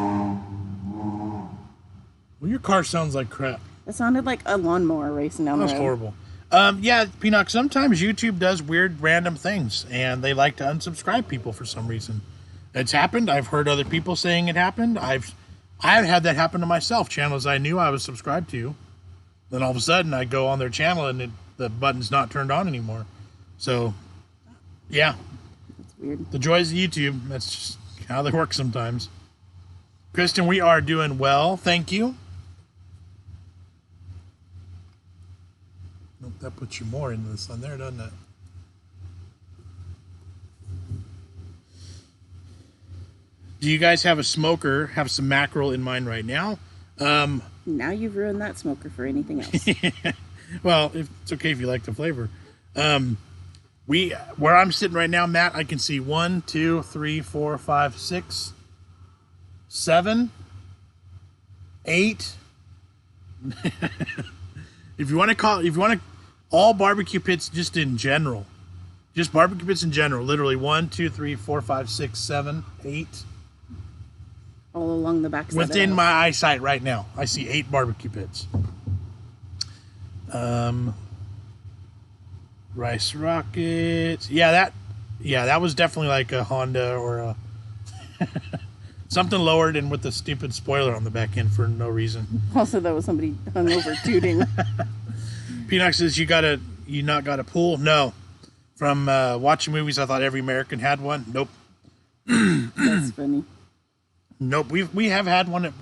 S2: Well, your car sounds like crap.
S1: It sounded like a lawnmower racing down the road.
S2: That's horrible. Yeah, Pinox, sometimes YouTube does weird, random things, and they like to unsubscribe people for some reason. It's happened. I've heard other people saying it happened. I've had that happen to myself. Channels I knew I was subscribed to, then all of a sudden I go on their channel and the button's not turned on anymore. So, yeah.
S1: That's weird. The
S2: joys of YouTube. That's just how they work sometimes. Kristen, we are doing well. Thank you. Nope, that puts you more into the sun there, doesn't it? Do you guys have a smoker, have some mackerel in mind right now?
S1: Now you've ruined that smoker for anything else.
S2: Well, it's okay if you like the flavor. Where I'm sitting right now, Matt, I can see 1, 2, 3, 4, 5, 6, 7, 8. If you want to all barbecue pits just in general, just barbecue pits in general, literally 1, 2, 3, 4, 5, 6, 7, 8.
S1: All along the back side.
S2: Within my eyesight right now, I see 8 barbecue pits. Rice rockets. Yeah, that was definitely like a Honda or a something lowered and with a stupid spoiler on the back end for no reason.
S1: Also, that was somebody hungover tooting.
S2: Peanut says, you not got a pool? No. From watching movies, I thought every American had one. Nope.
S1: That's funny.
S2: Nope. We have had one at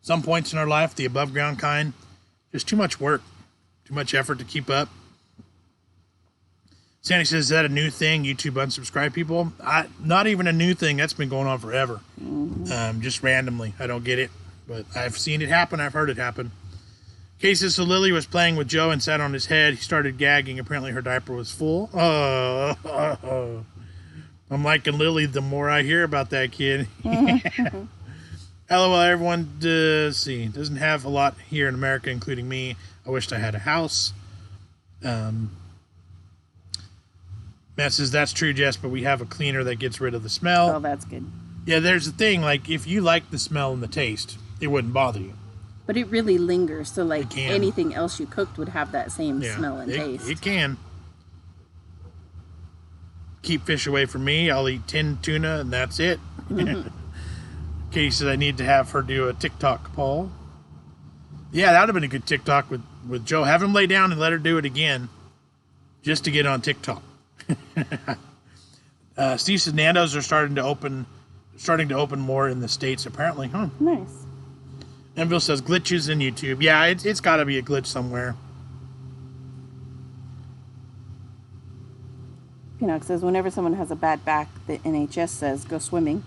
S2: some points in our life, the above ground kind. Just too much work, too much effort to keep up. Sandy says, is that a new thing? YouTube unsubscribe people? Not even a new thing. That's been going on forever. Mm-hmm. Just randomly. I don't get it, but I've seen it happen. I've heard it happen. Casey says, so Lily was playing with Joe and sat on his head. He started gagging. Apparently her diaper was full. I'm liking Lily the more I hear about that kid. LOL, everyone doesn't have a lot here in America, including me. I wished I had a house. Matt says, that's true, Jess, but we have a cleaner that gets rid of the smell.
S1: Oh, that's good.
S2: Yeah, there's the thing, like, if you like the smell and the taste, it wouldn't bother you.
S1: But it really lingers, so like anything else you cooked would have that same smell and taste.
S2: It can. Keep fish away from me. I'll eat tinned tuna, and that's it. Katie says I need to have her do a TikTok, Paul. Yeah, that would have been a good TikTok with Joe. Have him lay down and let her do it again just to get on TikTok. Steve says Nando's are starting to open more in the States, apparently. Huh.
S1: Nice.
S2: Enville says glitches in YouTube. Yeah, it's got to be a glitch somewhere.
S1: Peanut says whenever someone has a bad back, the NHS says go swimming.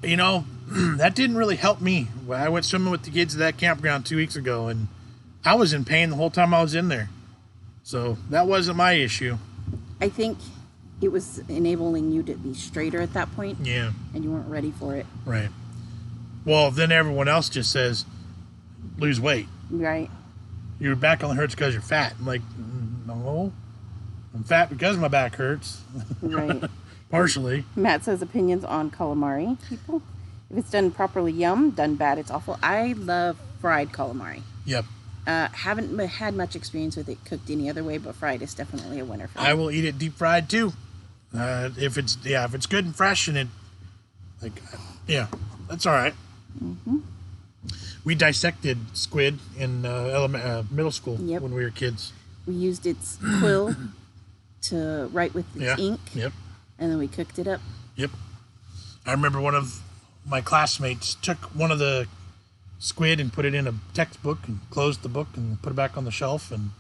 S2: You know, that didn't really help me. I went swimming with the kids at that campground 2 weeks ago, and I was in pain the whole time I was in there. So that wasn't my issue.
S1: I think it was enabling you to be straighter at that point.
S2: Yeah.
S1: And you weren't ready for it.
S2: Right. Well, then everyone else just says, lose weight.
S1: Right.
S2: Your back only hurts because you're fat. I'm like, no. I'm fat because my back hurts.
S1: Right.
S2: Partially.
S1: Matt says opinions on calamari, people. If it's done properly, yum. Done bad, it's awful. I love fried calamari.
S2: Yep.
S1: Haven't had much experience with it cooked any other way, but fried is definitely a winner for me.
S2: I will eat it deep fried too. If it's good and fresh and that's all right.
S1: Mm-hmm.
S2: We dissected squid in middle school when we were kids.
S1: We used its quill to write with its ink.
S2: Yep.
S1: And then we cooked it up.
S2: Yep. I remember one of my classmates took one of the squid and put it in a textbook and closed the book and put it back on the shelf and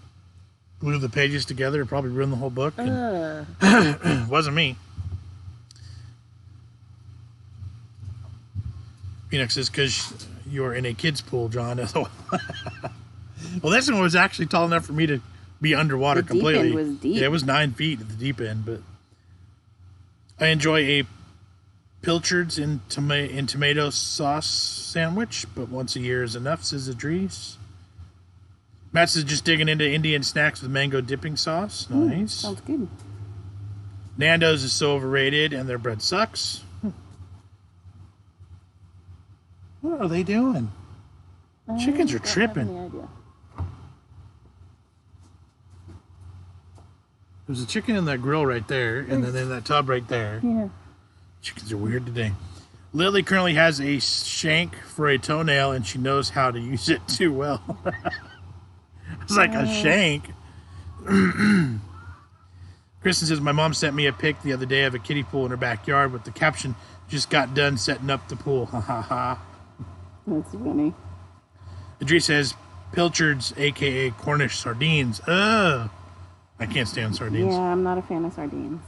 S2: glued the pages together. It probably ruined the whole book. It wasn't me. Phoenix says, because you're in a kid's pool, John. Well, this one was actually tall enough for me to be underwater completely.
S1: The deep end was deep.
S2: Yeah, it was 9 feet at the deep end, but I enjoy a pilchards in tomato sauce sandwich, but once a year is enough, says Idris. Matt says just digging into Indian snacks with mango dipping sauce. Nice.
S1: Sounds good.
S2: Nando's is so overrated and their bread sucks. What are they doing? Chickens are tripping.
S1: I don't have any idea.
S2: There's a chicken in that grill right there, and then in that tub right there.
S1: Yeah.
S2: Chickens are weird today. Lily currently has a shank for a toenail, and she knows how to use it too well. It's like a shank. Kristen says, my mom sent me a pic the other day of a kiddie pool in her backyard with the caption, just got done setting up the pool. Ha ha ha.
S1: That's funny.
S2: Idris says, pilchards, a.k.a. Cornish sardines. Ugh. I can't stand sardines.
S1: Yeah, I'm not a fan of sardines.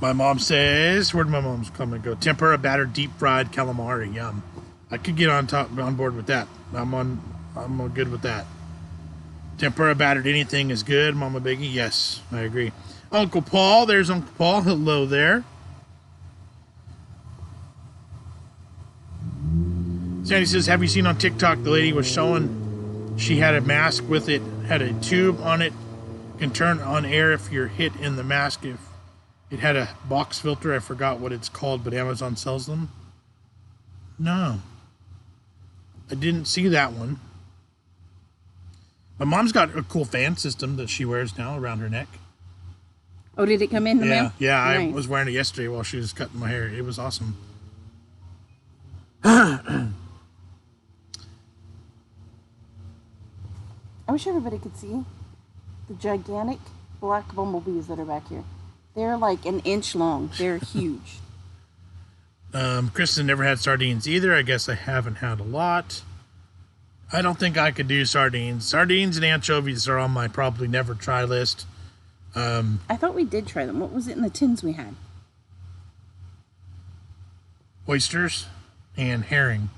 S2: My mom says, where'd my mom's comment go? Tempura battered deep fried calamari. Yum. I could get on board with that. I'm good with that. Tempura battered anything is good, Mama Biggie. Yes, I agree. Uncle Paul, there's Uncle Paul. Hello there. Sandy says, have you seen on TikTok the lady was showing she had a mask with it, had a tube on it, can turn on air if you're hit in the mask. If it had a box filter, I forgot what it's called, but Amazon sells them. No. I didn't see that one. My mom's got a cool fan system that she wears now around her neck.
S1: Oh, did it come in the mail?
S2: Yeah,
S1: Nice.
S2: I was wearing it yesterday while she was cutting my hair. It was awesome.
S1: I wish everybody could see the gigantic black bumblebees that are back here. They're like an inch long. They're huge.
S2: Kristen never had sardines either. I guess I haven't had a lot. I don't think I could do sardines. Sardines and anchovies are on my probably never try list.
S1: I thought we did try them. What was it in the tins we had?
S2: Oysters and herring.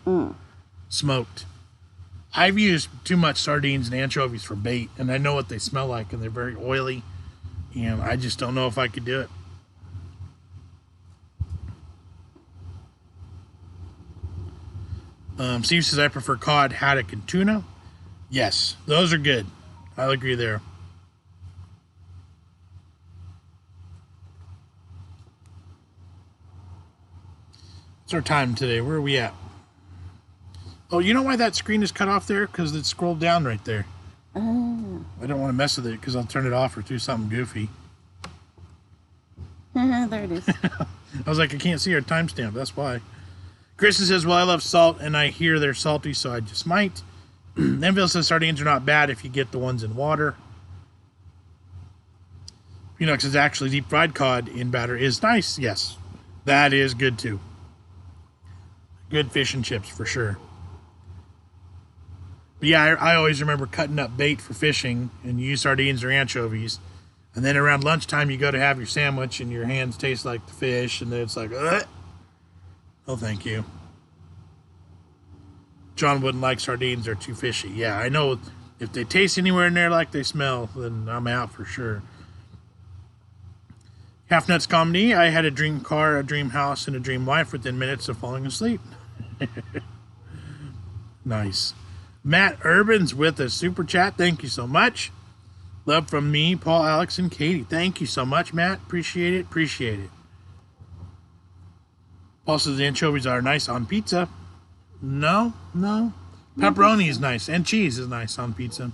S2: Smoked. I've used too much sardines and anchovies for bait, and I know what they smell like, and they're very oily, and I just don't know if I could do it. Steve says, I prefer cod, haddock, and tuna. Yes, those are good. I'll agree there. What's our time today? Where are we at? Oh, you know why that screen is cut off there? Because it's scrolled down right there.
S1: Oh.
S2: I don't want to mess with it because I'll turn it off or do something goofy.
S1: There it is.
S2: I was like, I can't see our timestamp. That's why. Kristen says, well, I love salt, and I hear they're salty, so I just might. Enville says sardines are not bad if you get the ones in water. P.O.Box is actually deep fried cod in batter is nice. Yes, that is good too. Good fish and chips for sure. But yeah, I always remember cutting up bait for fishing and you use sardines or anchovies. And then around lunchtime, you go to have your sandwich and your hands taste like the fish. And then it's like, ugh. Oh, thank you. John wouldn't like sardines. They're too fishy. Yeah, I know. If they taste anywhere in there like they smell, then I'm out for sure. Half Nuts Comedy. I had a dream car, a dream house, and a dream life within minutes of falling asleep. Nice. Matt Urban's with a super chat. Thank you so much. Love from me, Paul, Alex, and Katie. Thank you so much, Matt. Appreciate it. Appreciate it. Paul says the anchovies are nice on pizza. No. Pepperoni is nice, and cheese is nice on pizza.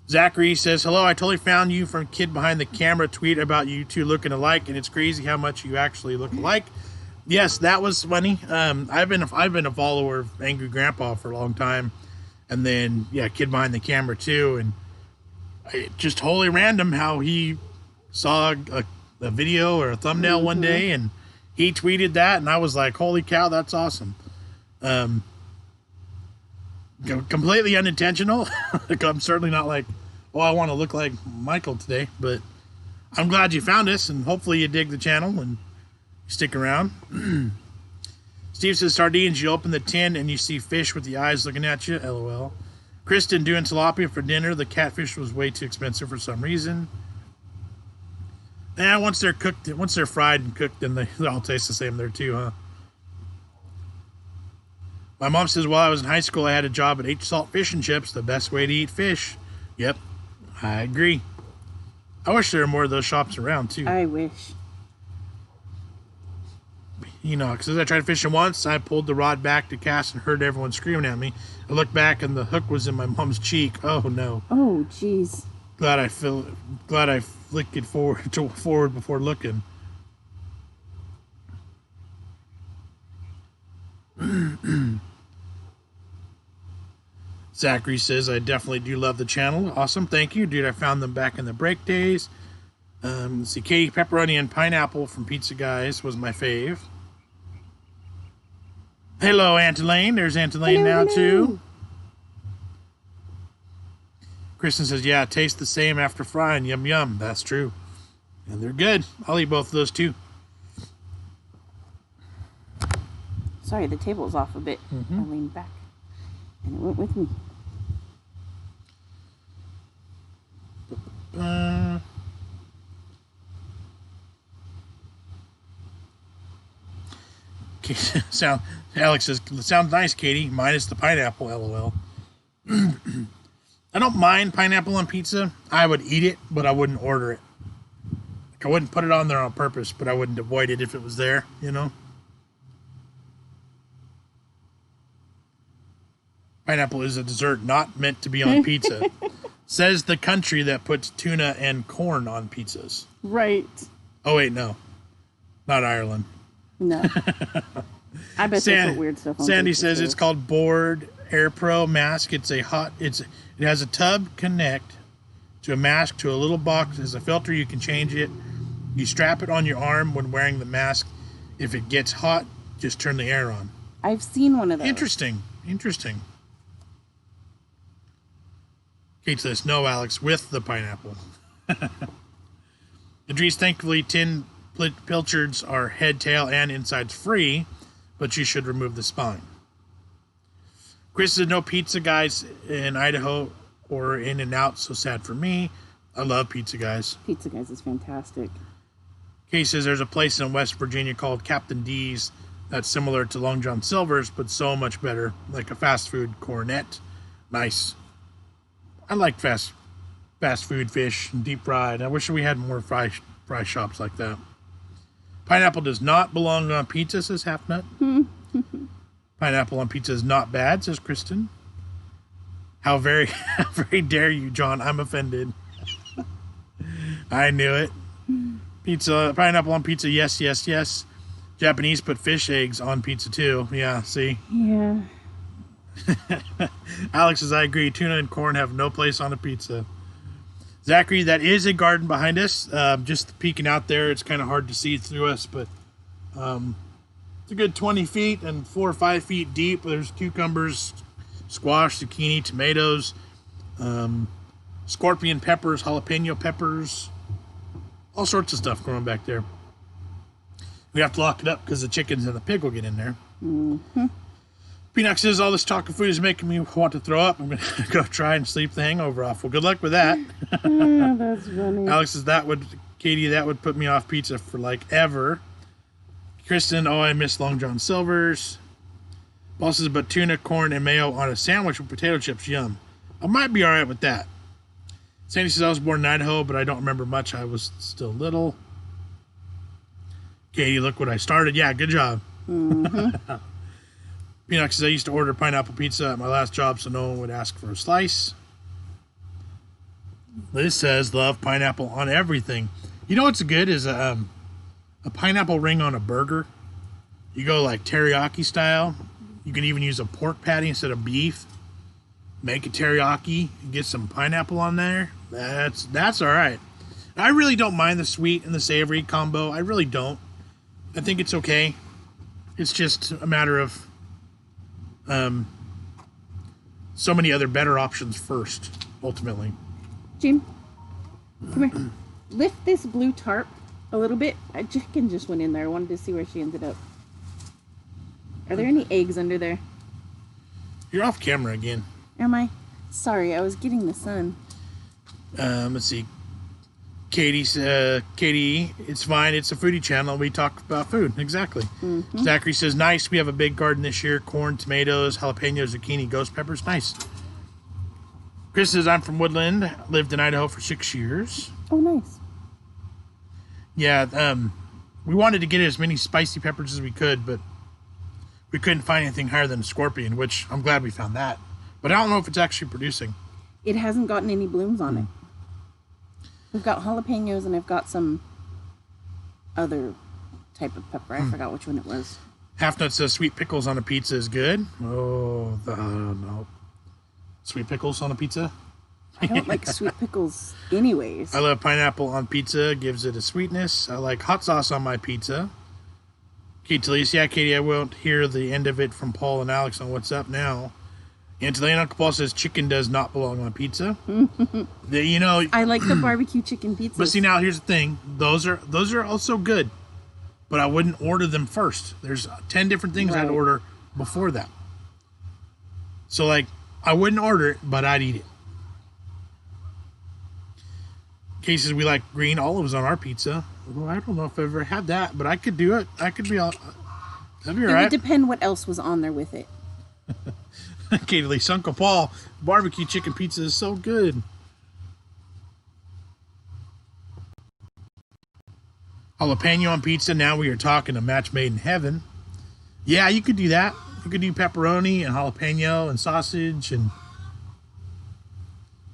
S2: Zachary says, hello, I totally found you from Kid Behind the Camera tweet about you two looking alike, and it's crazy how much you actually look alike. Yes, that was funny. I've been a follower of Angry Grandpa for a long time. And then, yeah, Kid Behind the Camera too. And just totally random how he saw a video or a thumbnail one day and he tweeted that. And I was like, holy cow, that's awesome. Completely unintentional. I'm certainly not like, oh, I want to look like Michael today. But I'm glad you found us. And hopefully you dig the channel and stick around. Steve says, sardines, you open the tin and you see fish with the eyes looking at you. LOL. Kristen doing tilapia for dinner. The catfish was way too expensive for some reason. And once they're cooked, once they're fried and cooked, then they all taste the same there too, huh? My mom says, while I was in high school, I had a job at H Salt Fish and Chips. The best way to eat fish. Yep, I agree. I wish there were more of those shops around too.
S1: I wish.
S2: Because as I tried fishing once, I pulled the rod back to cast and heard everyone screaming at me. I looked back and the hook was in my mom's cheek. Oh no!
S1: Oh jeez.
S2: Glad I flicked it forward before looking. Zachary says, I definitely do love the channel. Awesome, thank you, dude. I found them back in the break days. Let's see, Katie, pepperoni and pineapple from Pizza Guys was my fave. Hello, Aunt Elaine. There's Aunt Elaine now, too. Kristen says, yeah, it tastes the same after frying. Yum, yum. That's true. And they're good. I'll eat both of those, too.
S1: Sorry, the table's off a bit. I leaned back, and it went with me. Alex says, sounds nice, Katie, minus the pineapple, LOL. I don't mind pineapple on pizza. I would eat it, but I wouldn't order it. Like, I wouldn't put it on there on purpose, but I wouldn't avoid it if it was there, Pineapple is a dessert not meant to be on pizza. Says the country that puts tuna and corn on pizzas. Right.
S2: Oh, wait, no. Not Ireland.
S1: No. I bet they put weird stuff on
S2: Sandy
S1: pizza
S2: says
S1: too.
S2: it's called Board Air Pro mask. It has a tub connect to a mask to a little box. As a filter, you can change it. You strap it on your arm when wearing the mask. If it gets hot, just turn the air on.
S1: I've seen one of those.
S2: Interesting. Kate says, no, Alex, with the pineapple. Idris, thankfully, tin pilchards are head, tail, and insides free, but you should remove the spine. Chris says, no Pizza Guys in Idaho or In-N-Out, so sad for me. I love Pizza Guys.
S1: Pizza Guys is fantastic.
S2: Kate says, there's a place in West Virginia called Captain D's that's similar to Long John Silver's, but so much better, like a fast food cornet. Nice. I like fast food fish and deep fried. I wish we had more fry shops like that. Pineapple does not belong on pizza, says Half Nut. Pineapple on pizza is not bad, says Kristen. How very dare you, John? I'm offended. I knew it. Pineapple on pizza, yes, yes, yes. Japanese put fish eggs on pizza too. Yeah, see?
S1: Yeah.
S2: Alex says, I agree. Tuna and corn have no place on a pizza. Zachary, that is a garden behind us. Just peeking out there, it's kind of hard to see through us, but it's a good 20 feet and 4 or 5 feet deep. There's cucumbers, squash, zucchini, tomatoes, scorpion peppers, jalapeno peppers, all sorts of stuff growing back there. We have to lock it up because the chickens and the pig will get in there.
S4: Mm-hmm.
S2: Peanut says, all this taco food is making me want to throw up. I'm going to go try and sleep the hangover off. Well, good luck with that.
S4: Yeah, that's funny.
S2: Alex says, Katie, that would put me off pizza for like ever. Kristen, oh, I miss Long John Silver's. Paul says, but tuna, corn, and mayo on a sandwich with potato chips, yum. I might be all right with that. Sandy says, I was born in Idaho, but I don't remember much. I was still little. Katie, look what I started. Yeah, good job.
S4: Mm-hmm.
S2: Peanut says, I used to order pineapple pizza at my last job so no one would ask for a slice. Liz says, love pineapple on everything. You know what's good is a pineapple ring on a burger. You go like teriyaki style. You can even use a pork patty instead of beef. Make a teriyaki. Get some pineapple on there. That's all right. I really don't mind the sweet and the savory combo. I really don't. I think it's okay. It's just a matter of so many other better options first, ultimately.
S4: Jim, come here. Lift this blue tarp a little bit. A chicken just went in there. I wanted to see where she ended up. Are there any eggs under there?
S2: You're off camera again.
S4: Am I? Sorry, I was getting the sun.
S2: Let's see. Katie, it's fine. It's a foodie channel. We talk about food. Exactly.
S4: Mm-hmm.
S2: Zachary says, nice. We have a big garden this year. Corn, tomatoes, jalapenos, zucchini, ghost peppers. Nice. Chris says, I'm from Woodland. Lived in Idaho for 6 years.
S4: Oh, nice.
S2: Yeah, we wanted to get as many spicy peppers as we could, but we couldn't find anything higher than a scorpion, which I'm glad we found that. But I don't know if it's actually producing.
S4: It hasn't gotten any blooms on it. We've got jalapenos and I've got some other type of pepper. I forgot which one it was.
S2: Half Nut says sweet pickles on a pizza is good. Oh, no. Sweet pickles on a pizza?
S4: I don't like sweet pickles anyways.
S2: I love pineapple on pizza. Gives it a sweetness. I like hot sauce on my pizza. Kate Talise, yeah, Katie, I won't hear the end of it from Paul and Alex on What's Up Now. Antioch, Uncle Paul says chicken does not belong on pizza.
S4: I like the barbecue chicken pizza.
S2: But see, now here's the thing. Those are also good. But I wouldn't order them first. There's 10 different things I'd order before that. So, like, I wouldn't order it, but I'd eat it. Cases we like green olives on our pizza. Well, I don't know if I've ever had that, but I could do it. That'd be all
S4: It
S2: right.
S4: would depend what else was on there with it.
S2: Katie Lee, Uncle Paul, barbecue chicken pizza is so good. Jalapeno on pizza. Now we are talking a match made in heaven. Yeah, you could do that. You could do pepperoni and jalapeno and sausage. And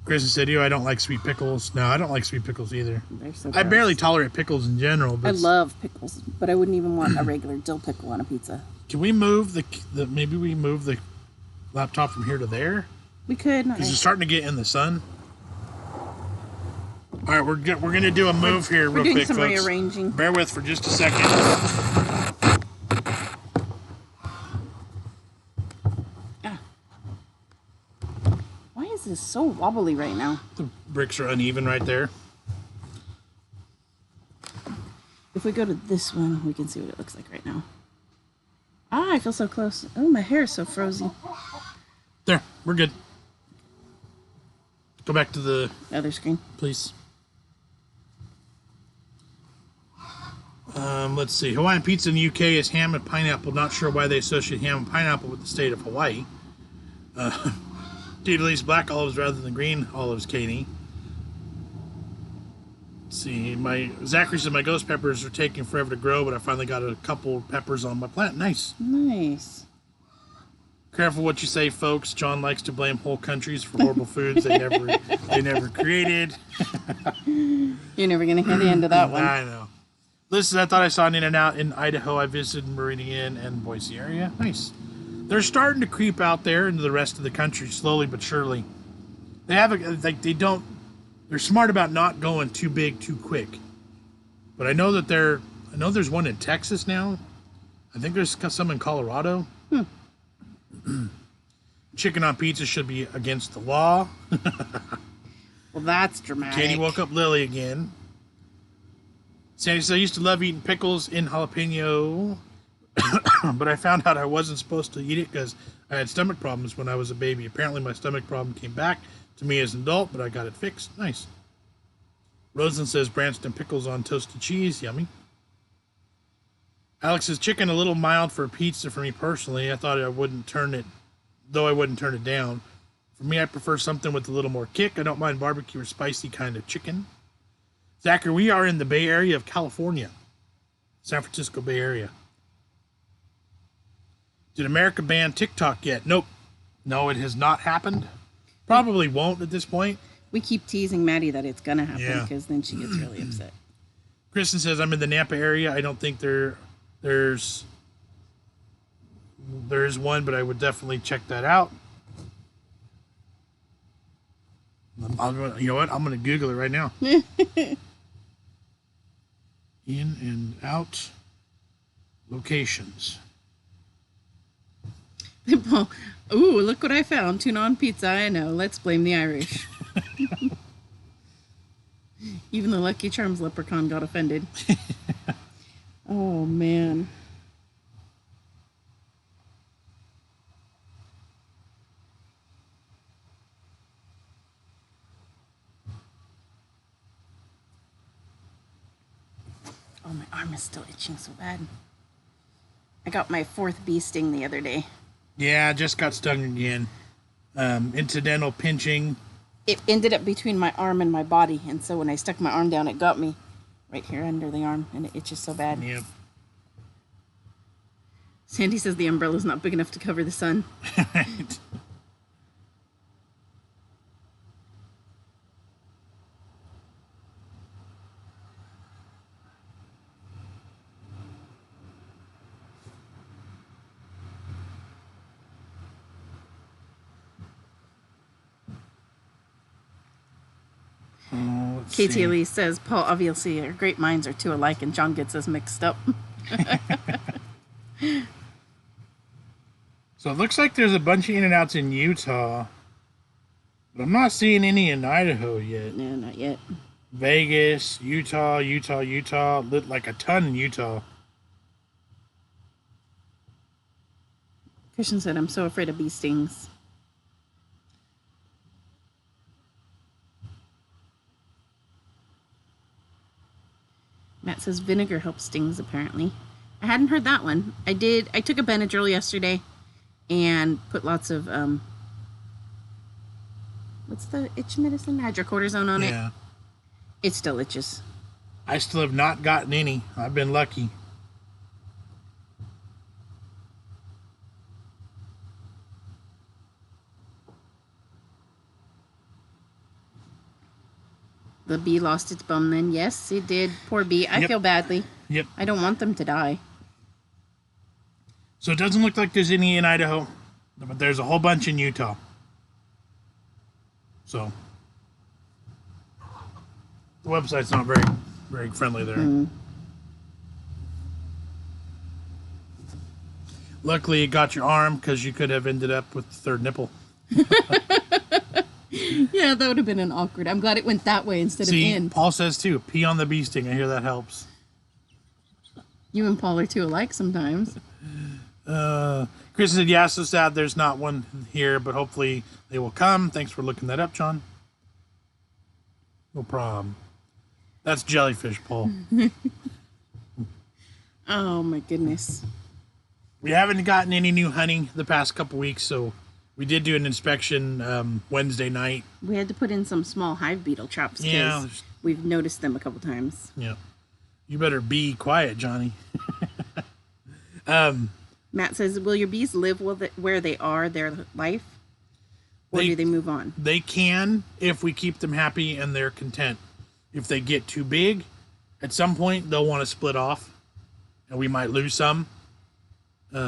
S2: Chris said, I don't like sweet pickles. No, I don't like sweet pickles either.
S4: They're so
S2: I
S4: gross.
S2: barely tolerate pickles in general. But
S4: I love pickles, but I wouldn't even want a regular dill pickle on a pizza.
S2: Can we move maybe we move the laptop from here to there?
S4: We could.
S2: Because it's starting to get in the sun. All right, we're gonna do a move here real
S4: doing
S2: quick,
S4: some
S2: folks.
S4: rearranging.
S2: Bear with for just a second.
S4: Why is this so wobbly right now?
S2: The bricks are uneven right there.
S4: If we go to this one, we can see what it looks like right now. Ah, I feel so close. Oh, my hair is so frozen.
S2: There, we're good. Go back to the
S4: Other screen.
S2: please. Let's see. Hawaiian pizza in the UK is ham and pineapple. Not sure why they associate ham and pineapple with the state of Hawaii. Dude, at least black olives rather than green olives, Katie. Let's see. Zachary said my ghost peppers are taking forever to grow, but I finally got a couple peppers on my plant. Nice.
S4: Nice.
S2: Careful what you say, folks. John likes to blame whole countries for horrible foods they never created.
S4: You're never going to hear the end of that one.
S2: I know. Listen, I thought I saw an In-N-Out in Idaho. I visited Meridian and Boise area. Nice. They're starting to creep out there into the rest of the country slowly but surely. They have they don't they're smart about not going too big too quick. But I know that there's one in Texas now. I think there's some in Colorado. Chicken on pizza should be against the law.
S4: Well, that's dramatic.
S2: Katie woke up Lily again. Sandy says, I used to love eating pickles in jalapeno, but I found out I wasn't supposed to eat it because I had stomach problems when I was a baby. Apparently my stomach problem came back to me as an adult, but I got it fixed. Nice. Rosen says, Branston pickles on toasted cheese. Yummy. Alex says, chicken a little mild for a pizza for me personally. I thought I wouldn't turn it, though I wouldn't turn it down. For me, I prefer something with a little more kick. I don't mind barbecue or spicy kind of chicken. Zachary, we are in the Bay Area of California. San Francisco Bay Area. Did America ban TikTok yet? Nope. No, it has not happened. Probably won't at this point.
S4: We keep teasing Maddie that it's going to happen because then she gets really upset.
S2: Kristen says, I'm in the Napa area. I don't think there's one, but I would definitely check that out. You know what? I'm going to Google it right now. In and out locations.
S4: Ooh, look what I found. Tuna on pizza. I know. Let's blame the Irish. Even the Lucky Charms leprechaun got offended. Oh, man. Oh, my arm is still itching so bad. I got my 4th bee sting the other day.
S2: Yeah, I just got stung again. Incidental pinching.
S4: It ended up between my arm and my body, and so when I stuck my arm down, it got me right here under the arm, and it itches so bad.
S2: Yep.
S4: Sandy says the umbrella's not big enough to cover the sun.
S2: Right.
S4: Katie Elise says, Paul, obviously, our great minds are too alike, and John gets us mixed up.
S2: So it looks like there's a bunch of In-N-Outs in Utah, but I'm not seeing any in Idaho yet.
S4: No, not yet.
S2: Vegas, Utah, lit like a ton in Utah.
S4: Christian said, I'm so afraid of bee stings. Matt says vinegar helps stings, apparently. I hadn't heard that one. I took a Benadryl yesterday and put lots of, what's the itch medicine? Hydrocortisone on it. It still itches.
S2: I still have not gotten any. I've been lucky.
S4: The bee lost its bum then. Yes, it did. Poor bee. I feel badly.
S2: Yep.
S4: I don't want them to die.
S2: So it doesn't look like there's any in Idaho, but there's a whole bunch in Utah. So the website's not very friendly there. Luckily, it got your arm because you could have ended up with the third nipple.
S4: Yeah, that would have been an awkward. I'm glad it went that way instead of in.
S2: Paul says too, pee on the bee sting. I hear that helps.
S4: You and Paul are too alike sometimes.
S2: Chris said, yeah, so sad there's not one here, but hopefully they will come. Thanks for looking that up, John. No problem. That's jellyfish, Paul.
S4: Oh, my goodness.
S2: We haven't gotten any new honey the past couple weeks, so we did do an inspection Wednesday night.
S4: We had to put in some small hive beetle traps because we've noticed them a couple times.
S2: Yeah. You better be quiet, Johnny.
S4: Matt says, will your bees live where they are their life? Or do they move on?
S2: They can if we keep them happy and they're content. If they get too big, at some point they'll want to split off, and we might lose some. Pee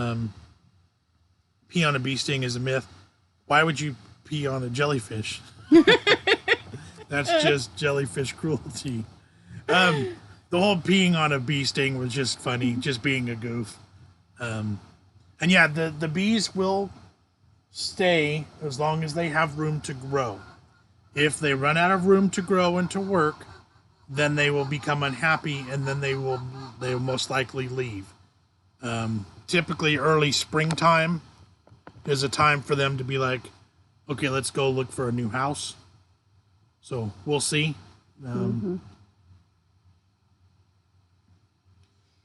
S2: on a bee sting is a myth. Why would you pee on a jellyfish? That's just jellyfish cruelty. The whole peeing on a bee sting was just funny, just being a goof. And yeah, the bees will stay as long as they have room to grow. If they run out of room to grow and to work, then they will become unhappy, and then they will most likely leave. Typically, early springtime is a time for them to be like, okay, let's go look for a new house. So we'll see. Do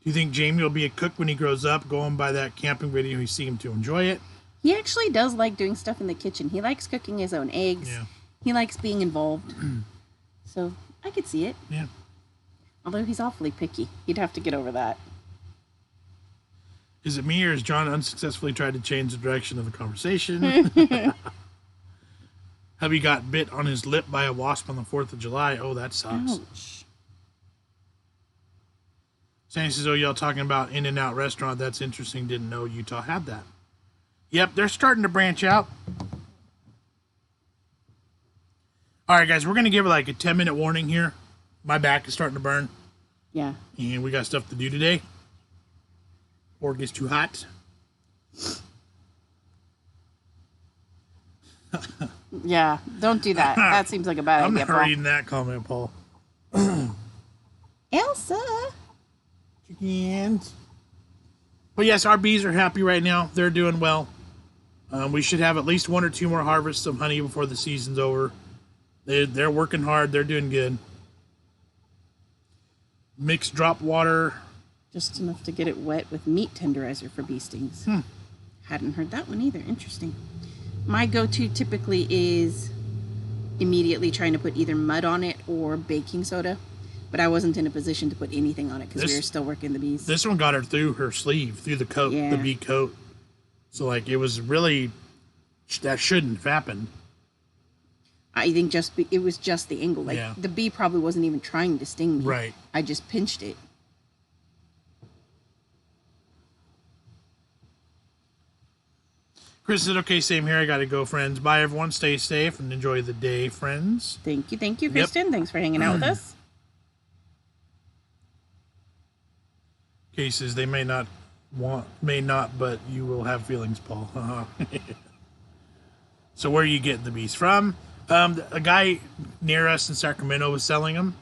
S2: you think Jamie will be a cook when he grows up? Going by that camping video, he seemed to enjoy it.
S4: He actually does like doing stuff in the kitchen. He likes cooking his own eggs.
S2: Yeah.
S4: He likes being involved. So I could see it.
S2: Yeah.
S4: Although he's awfully picky. He'd have to get over that.
S2: Is it me, or has John unsuccessfully tried to change the direction of the conversation? Hubby got bit on his lip by a wasp on the 4th of July. Oh, that sucks.
S4: Ouch.
S2: Sandy says, oh, y'all talking about In-N-Out restaurant. That's interesting. Didn't know Utah had that. Yep, they're starting to branch out. All right, guys, we're going to give it like a 10-minute warning here. My back is starting to burn.
S4: Yeah.
S2: And we got stuff to do today. Or it gets too hot.
S4: Yeah, don't do that. That seems like a bad
S2: I'm
S4: idea,
S2: not
S4: Paul.
S2: reading that comment, Paul.
S4: Elsa!
S2: Chickens. But yes, our bees are happy right now. They're doing well. We should have at least 1 or 2 more harvests of honey before the season's over. They're working hard. They're doing good. Mixed drop water.
S4: Just enough to get it wet with meat tenderizer for bee stings. Hadn't heard that one either. Interesting. My go-to typically is immediately trying to put either mud on it or baking soda. But I wasn't in a position to put anything on it because we were still working the bees.
S2: This one got her through her sleeve, through the coat,
S4: Yeah.
S2: the bee coat. So, like, it was really, that shouldn't have happened.
S4: I think it was just the angle. Like,
S2: Yeah.
S4: the bee probably wasn't even trying to sting me.
S2: Right.
S4: I just pinched it.
S2: Chris said, okay, same here. I got to go, friends. Bye, everyone. Stay safe and enjoy the day, friends.
S4: Thank you, Kristen. Thanks for hanging out with us.
S2: Cases they may not, but you will have feelings, Paul. So where are you getting the bees from? A guy near us in Sacramento was selling them.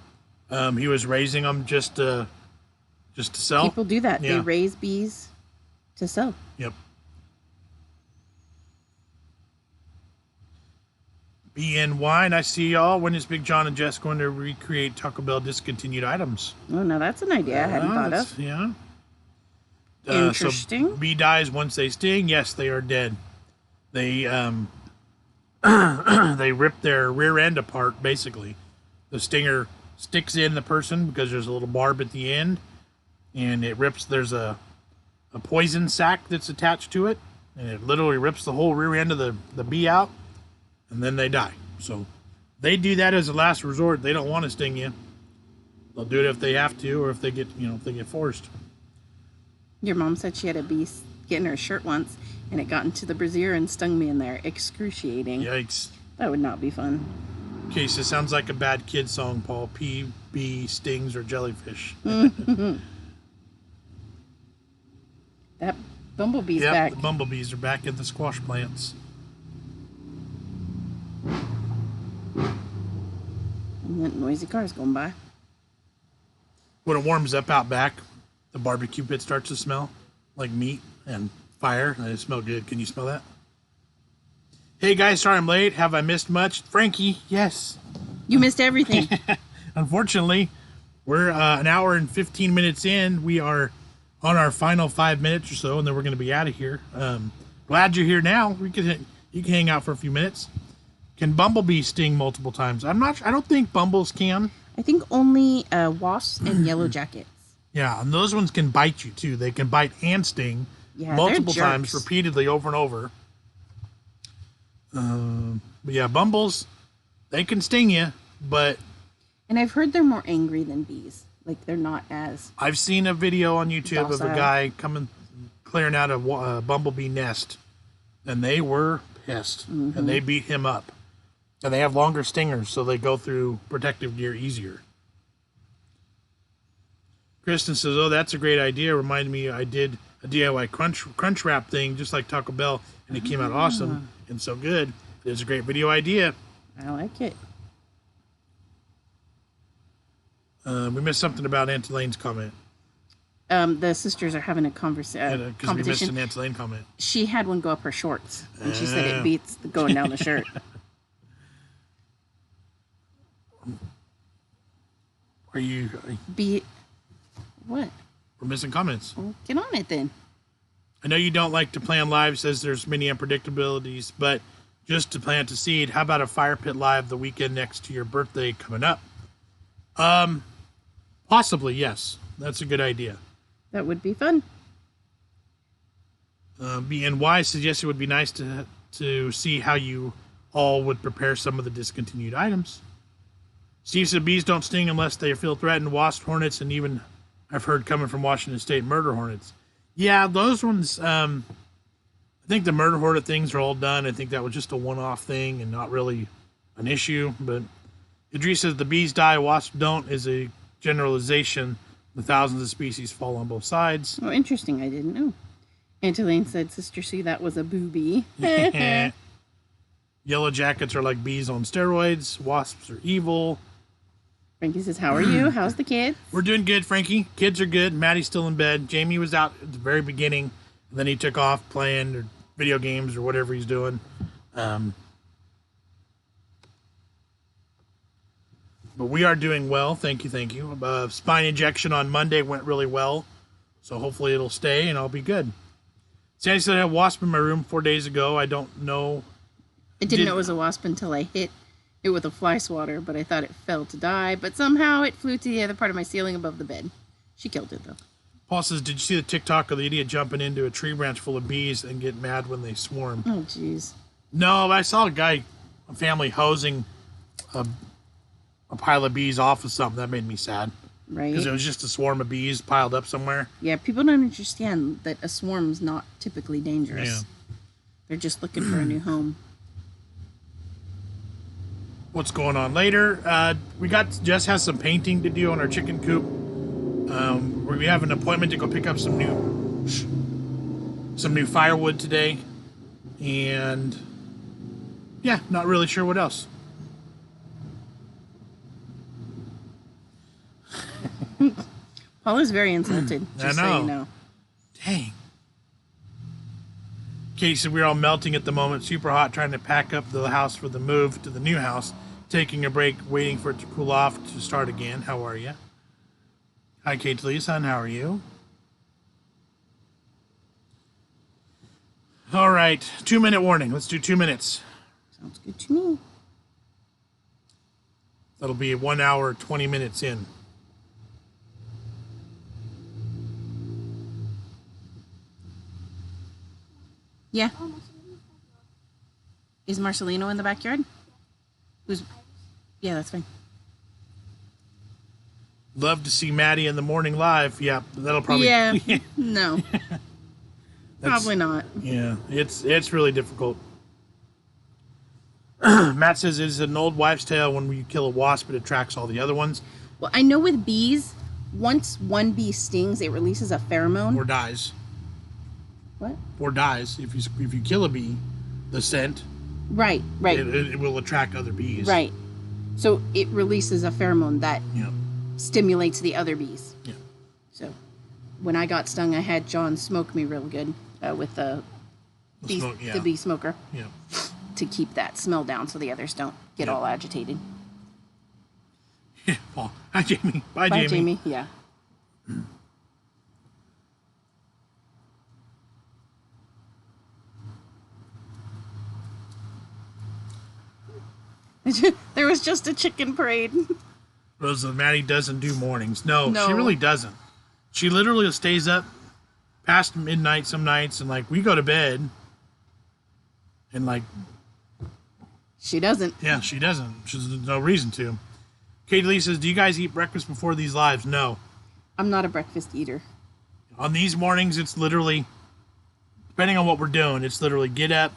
S2: He was raising them just to sell.
S4: People do that.
S2: Yeah.
S4: They raise bees to sell.
S2: Yep. BNY, and I see y'all. When is Big Jon and Jess going to recreate Taco Bell discontinued items?
S4: Oh, no, that's an idea I hadn't thought of.
S2: Yeah.
S4: Interesting.
S2: So bee dies once they sting. Yes, they are dead. They they rip their rear end apart, basically. The stinger sticks in the person because there's a little barb at the end, and it rips. There's a poison sac that's attached to it, and it literally rips the whole rear end of the bee out, and then they die. So they do that as a last resort. They don't want to sting you. They'll do it if they have to, or if they get forced.
S4: Your mom said she had a bee get in her shirt once, and it got into the brassiere and stung me in there. Excruciating.
S2: Yikes.
S4: That would not be fun.
S2: Okay, so it sounds like a bad kid song, Paul. P, bee, stings, or jellyfish.
S4: That bumblebee's
S2: Yep,
S4: back.
S2: the bumblebees are back in the squash plants.
S4: And that noisy car's going by.
S2: When it warms up out back, the barbecue pit starts to smell like meat and fire. And it smells good. Can you smell that? Hey guys, sorry I'm late. Have I missed much? Frankie, yes.
S4: You missed everything.
S2: Unfortunately, we're an hour and 15 minutes in. We are on our final 5 minutes or so, and then we're going to be out of here. Glad you're here now. You can hang out for a few minutes. Can Bumblebee sting multiple times? I don't think Bumbles can.
S4: I think only wasps and yellow jackets.
S2: Yeah, and those ones can bite you too. They can bite and sting multiple times, repeatedly, over and over. But yeah, Bumbles, they can sting you, but...
S4: And I've heard they're more angry than bees. Like, they're not as...
S2: I've seen a video on YouTube
S4: docile.
S2: of a guy clearing out a bumblebee nest, and they were pissed, and they beat him up. And they have longer stingers, so they go through protective gear easier. Kristen says, oh, that's a great idea. Reminded me I did a DIY crunch wrap thing just like Taco Bell, and it came out awesome and so good. It's a great video idea.
S4: I like it.
S2: We missed something about Auntie Lane's comment.
S4: The sisters are having a
S2: Because we missed
S4: competition.
S2: an Auntie Lane comment.
S4: She had one go up her shorts, and she said it beats the going down the shirt.
S2: Are you...
S4: What?
S2: We're missing comments.
S4: Well, get on it then.
S2: I know you don't like to plan live, says there's many unpredictabilities, but just to plant a seed, how about a fire pit live the weekend next to your birthday coming up? Possibly, yes. That's a good idea.
S4: That would be fun.
S2: BNY suggests it would be nice to see how you all would prepare some of the discontinued items. Steve said bees don't sting unless they feel threatened. Wasp, hornets, and even I've heard coming from Washington State, murder hornets. Yeah, those ones, I think the murder hornet things are all done. I think that was just a one-off thing and not really an issue. But Idris says the bees die, wasps don't is a generalization. The thousands of species fall on both sides.
S4: Oh, interesting. I didn't know. Auntie Lane said, Sister Sue, that was a booby.
S2: Yellow jackets are like bees on steroids. Wasps are evil.
S4: Frankie says, how are you? How's the kids?
S2: We're doing good, Frankie. Kids are good. Maddie's still in bed. Jamie was out at the very beginning. And then he took off playing or video games or whatever he's doing. But we are doing well. Thank you, thank you. Spine injection on Monday went really well. So hopefully it'll stay and I'll be good. Sandy said I had a wasp in my room 4 days ago. I don't know.
S4: I didn't know it was a wasp until I hit it with a fly swatter, but I thought it fell to die. But somehow it flew to the other part of my ceiling above the bed. She killed it, though.
S2: Paul says, did you see the TikTok of the idiot jumping into a tree branch full of bees and get mad when they swarm?
S4: Oh, jeez.
S2: No, I saw a family hosing a pile of bees off of something. That made me sad.
S4: Right.
S2: Because it was just a swarm of bees piled up somewhere.
S4: Yeah, people don't understand that a swarm's not typically dangerous.
S2: Yeah.
S4: They're just looking for a new home.
S2: What's going on later? Jess has some painting to do on our chicken coop. We have an appointment to go pick up some new firewood today. And yeah, not really sure what else.
S4: Paula's very insulted, just so you know.
S2: Dang. Katie said we're all melting at the moment, super hot, trying to pack up the house for the move to the new house, taking a break, waiting for it to cool off to start again. How are you? Hi, Kate Lee, son. How are you? All right, 2-minute warning. Let's do 2 minutes.
S4: Sounds good to me.
S2: That'll be 1 hour, 20 minutes in.
S4: Yeah. Is Marcelino in the backyard? Yeah, that's fine.
S2: Love to see Maddie in the morning live. Yeah, that'll probably...
S4: Yeah, no. Probably not.
S2: Yeah, it's really difficult. Matt says it's an old wives' tale. When you kill a wasp, it attracts all the other ones.
S4: Well, I know with bees, once one bee stings, it releases a pheromone.
S2: Or dies.
S4: What?
S2: Or dies. If you kill a bee, the scent...
S4: Right.
S2: It will attract other bees.
S4: Right. So it releases a pheromone that
S2: Yeah.
S4: stimulates the other bees.
S2: Yeah.
S4: So when I got stung, I had John smoke me real good with the bee smoker
S2: Yeah.
S4: to keep that smell down so the others don't get all agitated.
S2: Yeah. Paul. Hi, Jamie. Bye,
S4: Bye,
S2: Jamie.
S4: Jamie. Yeah. There was just a chicken parade.
S2: Rosa, Maddie doesn't do mornings. No,
S4: No.
S2: she really doesn't. She literally stays up past midnight some nights, and we go to bed, and
S4: She doesn't.
S2: yeah, she doesn't. There's no reason to. Katie Lee says, do you guys eat breakfast before these lives? No.
S4: I'm not a breakfast eater.
S2: On these mornings, it's literally, depending on what we're doing, it's literally get up,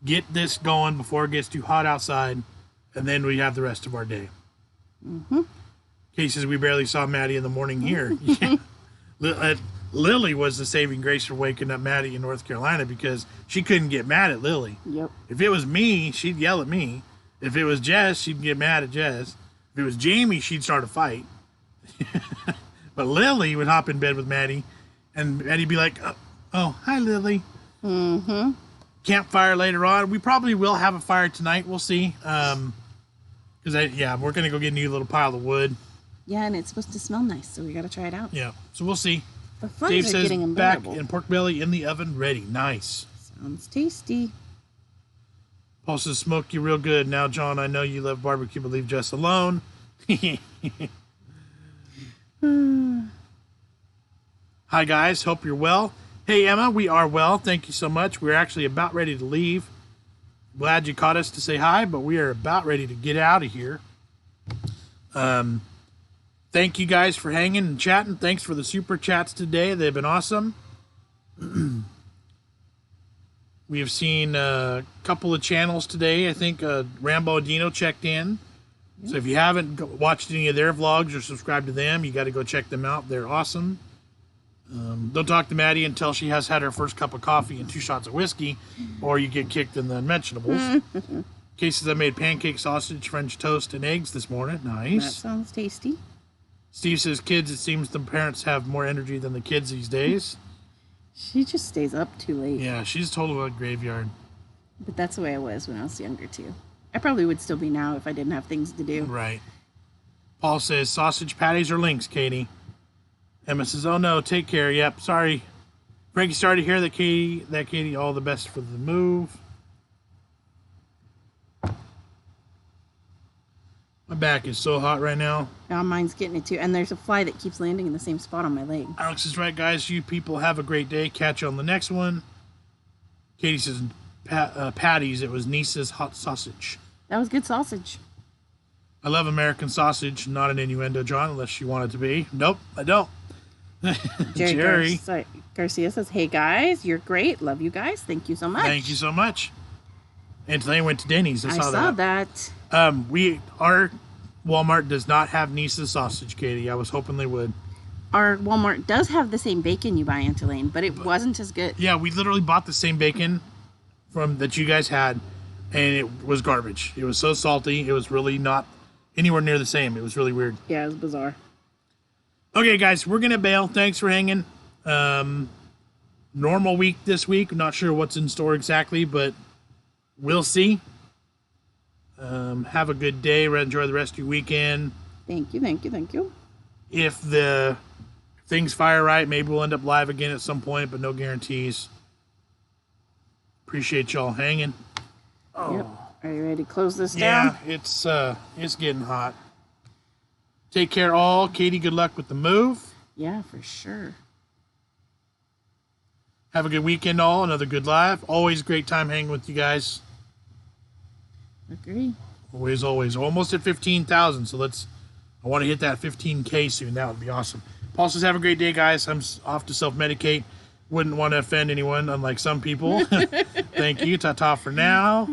S2: get this going before it gets too hot outside,
S1: and then we have the rest of our day.
S4: Mm-hmm.
S1: Katie says we barely saw Maddie in the morning here. Yeah. Lily was the saving grace for waking up Maddie in North Carolina because she couldn't get mad at Lily.
S4: Yep.
S1: If it was me, she'd yell at me. If it was Jess, she'd get mad at Jess. If it was Jamie, she'd start a fight. But Lily would hop in bed with Maddie, and Maddie'd be like, "Oh, hi, Lily."
S4: Mm-hmm.
S1: Campfire later on. We probably will have a fire tonight. We'll see. Because we're gonna go get a new little pile of wood.
S4: Yeah, and it's supposed to smell nice, so we got to try it out.
S1: Yeah, so we'll see.
S4: The flies
S1: Dave
S4: are
S1: says
S4: getting
S1: back
S4: unbearable.
S1: and pork belly in the oven, ready. Nice.
S4: Sounds tasty.
S1: Paul says smoke you real good. Now, John, I know you love barbecue, but leave Jess alone. Hi guys, hope you're well. Hey Emma, we are well. Thank you so much. We're actually about ready to leave. Glad you caught us to say hi, but we are about ready to get out of here. Thank you guys for hanging and chatting. Thanks for the super chats today. They've been awesome. We have seen a couple of channels today. I think Rambo and Dino checked in. So if you haven't watched any of their vlogs or subscribed to them, you got to go check them out. They're awesome. Don't talk to Maddie until she has had her first cup of coffee and 2 shots of whiskey, or you get kicked in the unmentionables. Cases, I made pancake, sausage, French toast, and eggs this morning. Nice.
S4: That sounds tasty.
S1: Steve says, kids, it seems the parents have more energy than the kids these days.
S4: She just stays up too late.
S1: Yeah, she's total about graveyard.
S4: But that's the way I was when I was younger, too. I probably would still be now if I didn't have things to do.
S1: Right. Paul says, sausage patties or links, Katie. Emma says, oh no, take care. Yep, sorry. Frankie, sorry to hear that, Katie, all the best for the move. My back is so hot right now.
S4: Now mine's getting it too. And there's a fly that keeps landing in the same spot on my leg.
S1: Alex is right, guys. You people have a great day. Catch you on the next one. Katie says, patties. It was Niece's hot sausage.
S4: That was good sausage.
S1: I love American sausage. Not an innuendo, John, unless you want it to be. Nope, I don't. Jerry.
S4: Garcia says, hey guys, you're great. Love you guys. Thank you so much.
S1: Thank you so much. And today I went to Denny's. I saw that. Our Walmart does not have Niece's sausage, Katie. I was hoping they would.
S4: Our Walmart does have the same bacon you buy, Aunt Elaine, but it wasn't as good.
S1: Yeah, we literally bought the same bacon that you guys had, and it was garbage. It was so salty. It was really not anywhere near the same. It was really weird.
S4: Yeah, it was bizarre.
S1: Okay, guys, we're going to bail. Thanks for hanging. Normal week this week. I'm not sure what's in store exactly, but we'll see. Have a good day. Enjoy the rest of your weekend.
S4: Thank you, thank you, thank you.
S1: If things fire right, maybe we'll end up live again at some point, but no guarantees. Appreciate y'all hanging. Oh.
S4: Yep. Are you ready to close this down?
S1: Yeah, it's getting hot. Take care, all. Katie, good luck with the move.
S4: Yeah, for sure.
S1: Have a good weekend, all. Another good live. Always great time hanging with you guys.
S4: Agree.
S1: Always. Almost at 15,000, so I want to hit that 15K soon. That would be awesome. Paul says, have a great day, guys. I'm off to self-medicate. Wouldn't want to offend anyone, unlike some people. Thank you. Ta-ta for now.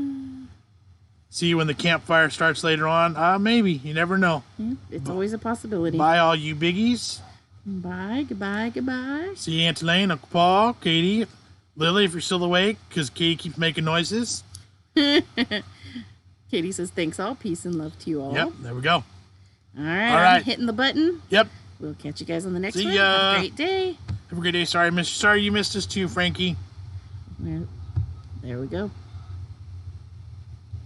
S1: See you when the campfire starts later on. Maybe. You never know.
S4: Yeah, it's always a possibility.
S1: Bye, all you biggies.
S4: Bye. Goodbye. Goodbye.
S1: See you, Aunt Elaine, Uncle Paul, Katie, Lily, if you're still awake, because Katie keeps making noises.
S4: Katie says, thanks all. Peace and love to you all.
S1: Yep, there we go.
S4: All right.
S1: All right.
S4: I'm hitting the button.
S1: Yep.
S4: We'll catch you guys on the next
S1: See
S4: one.
S1: ya.
S4: Have a great day.
S1: Have a great day. Sorry you missed us too, Frankie.
S4: There we go.